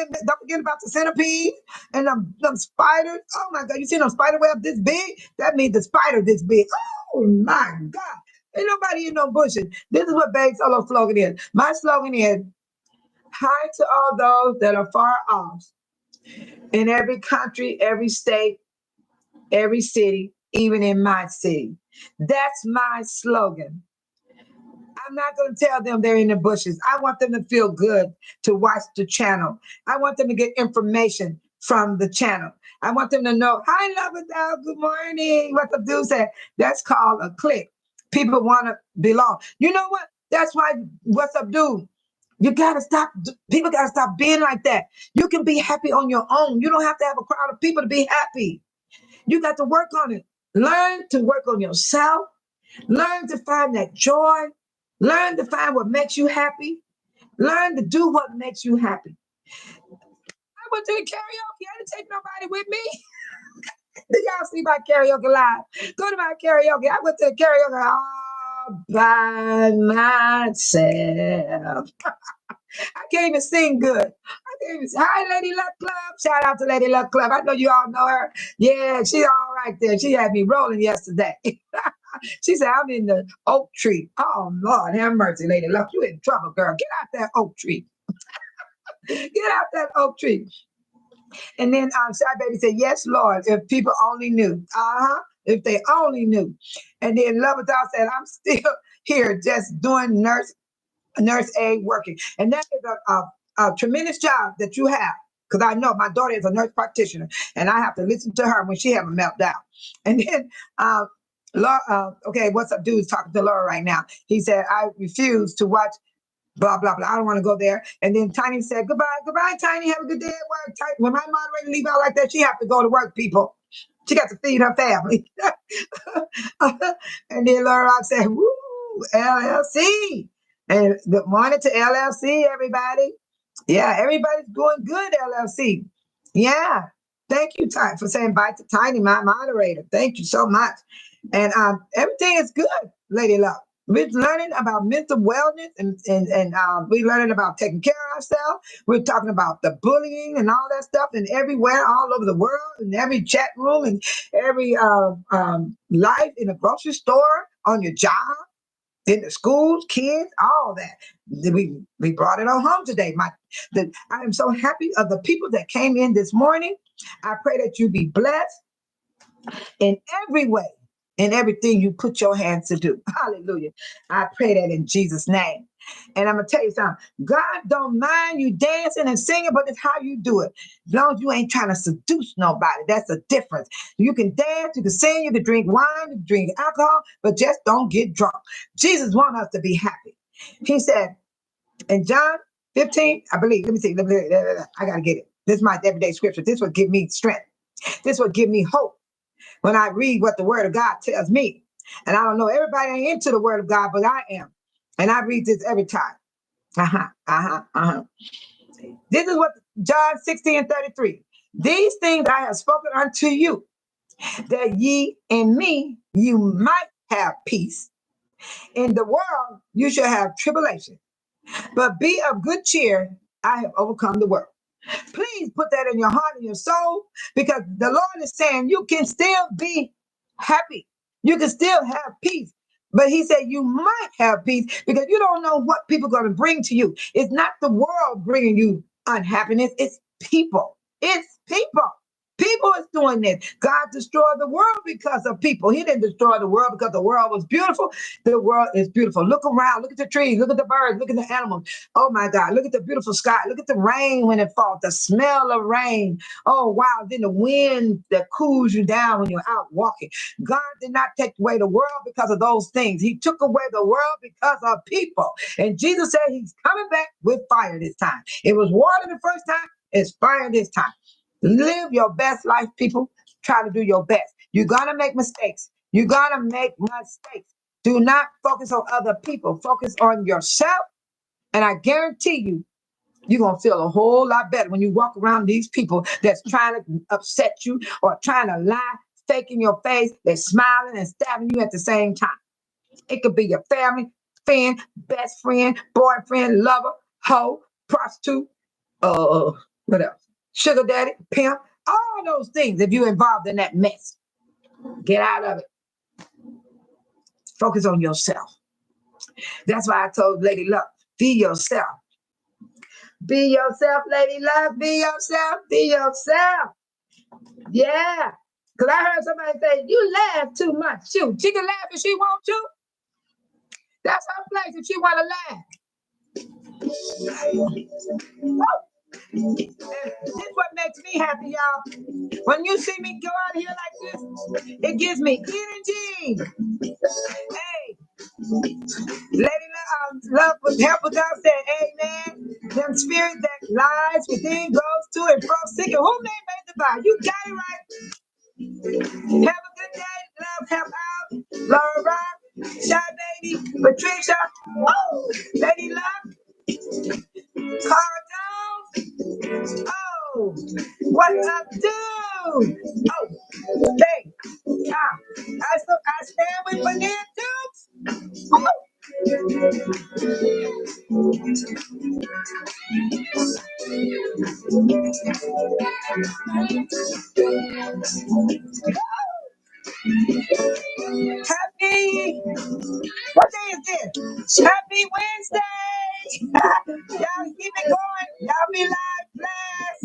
forget about the centipede and them spiders. Oh my God, you see them spider web this big? That means the spider this big. Oh my God. Ain't nobody in no bushes. This is what Babe Solo's slogan is. My slogan is, hi to all those that are far off in every country, every state, every city, even in my city. That's my slogan. I'm not going to tell them they're in the bushes. I want them to feel good to watch the channel. I want them to get information from the channel. I want them to know, hi, love it, dog. Good morning. What the dude said. That's called a click. People want to belong. You know what? That's why, what's up, dude? You got to stop. People got to stop being like that. You can be happy on your own. You don't have to have a crowd of people to be happy. You got to work on it. Learn to work on yourself. Learn to find that joy. Learn to find what makes you happy. Learn to do what makes you happy. I went to the karaoke. I didn't take nobody with me. Did y'all see my karaoke live? Go to my karaoke. I went to the karaoke all by myself. I can't even sing good. I can't even. Hi, Lady Luck Club. Shout out to Lady Luck Club. I know you all know her. Yeah, she all right there. She had me rolling yesterday. She said, I'm in the oak tree. Oh, Lord, have mercy, Lady Luck. You in trouble, girl. Get out that oak tree. Get out that oak tree. And then Shy Baby said, yes, Lord, if people only knew. If they only knew. And then Love It All said, I'm still here just doing nurse aid working. And that is a tremendous job that you have. Because I know my daughter is a nurse practitioner, and I have to listen to her when she have a meltdown. And then, Laura, okay, what's up, dude's talking to Laura right now. He said, I refuse to watch blah, blah, blah. I don't want to go there. And then Tiny said, goodbye, Tiny. Have a good day at work. When my moderator leave out like that, she have to go to work, people. She got to feed her family. And then Laura said, woo, LLC. And good morning to LLC, everybody. Yeah, everybody's doing good, LLC. Yeah. Thank you, Ty, for saying bye to Tiny, my moderator. Thank you so much. And everything is good, Lady Love. We're learning about mental wellness and we're learning about taking care of ourselves. We're talking about the bullying and all that stuff and everywhere, all over the world, in every chat room and every life in the grocery store, on your job, in the schools, kids, all that. We brought it on home today. I am so happy of the people that came in this morning. I pray that you be blessed in every way, in everything you put your hands to do. Hallelujah. I pray that in Jesus' name. And I'm going to tell you something. God don't mind you dancing and singing, but it's how you do it. As long as you ain't trying to seduce nobody, that's the difference. You can dance, you can sing, you can drink wine, you can drink alcohol, but just don't get drunk. Jesus wants us to be happy. He said in John 15, I believe, let me see, I got to get it. This is my everyday scripture. This will give me strength. This will give me hope when I read what the word of God tells me. And I don't know, everybody ain't into the word of God, but I am. And I read this every time. This is what John 16:33. These things I have spoken unto you, that ye in me, you might have peace. In the world, you shall have tribulation. But be of good cheer, I have overcome the world. Please put that in your heart and your soul, because the Lord is saying you can still be happy. You can still have peace. But he said you might have peace because you don't know what people are going to bring to you. It's not the world bringing you unhappiness. It's people. It's people. People is doing this. God destroyed the world because of people. He didn't destroy the world because the world was beautiful. The world is beautiful. Look around. Look at the trees. Look at the birds. Look at the animals. Oh, my God. Look at the beautiful sky. Look at the rain when it falls. The smell of rain. Oh, wow. Then the wind that cools you down when you're out walking. God did not take away the world because of those things. He took away the world because of people. And Jesus said he's coming back with fire this time. It was water the first time. It's fire this time. Live your best life, people. Try to do your best. You're going to make mistakes. You're going to make mistakes. Do not focus on other people. Focus on yourself. And I guarantee you, you're going to feel a whole lot better when you walk around these people that's trying to upset you or trying to lie, fake in your face. They're smiling and stabbing you at the same time. It could be your family, friend, best friend, boyfriend, lover, hoe, prostitute, what else? Sugar daddy, pimp, all those things. If you're involved in that mess, get out of it. Focus on yourself. That's why I told Lady Luck, be yourself. Be yourself, Lady Luck. Be yourself. Be yourself. Yeah. Because I heard somebody say, you laugh too much. Shoot, she can laugh if she wants to. That's her place if she want to laugh. This is what makes me happy, y'all. When you see me go out here like this, it gives me energy. Hey, Lady Love with help with God said, amen. Them spirits that lies within goes to and fro seeking. Who made the divide? You got it right. Have a good day. Love, help out. Laura Rock, Shy Baby, Patricia, oh, Lady Love, Carl Jones. Oh, what up, dude? Oh, hey, I stand with Banana Dudes. Oh. Happy, what day is this? Happy Wednesday. Y'all keep it going. Y'all be live, blessed.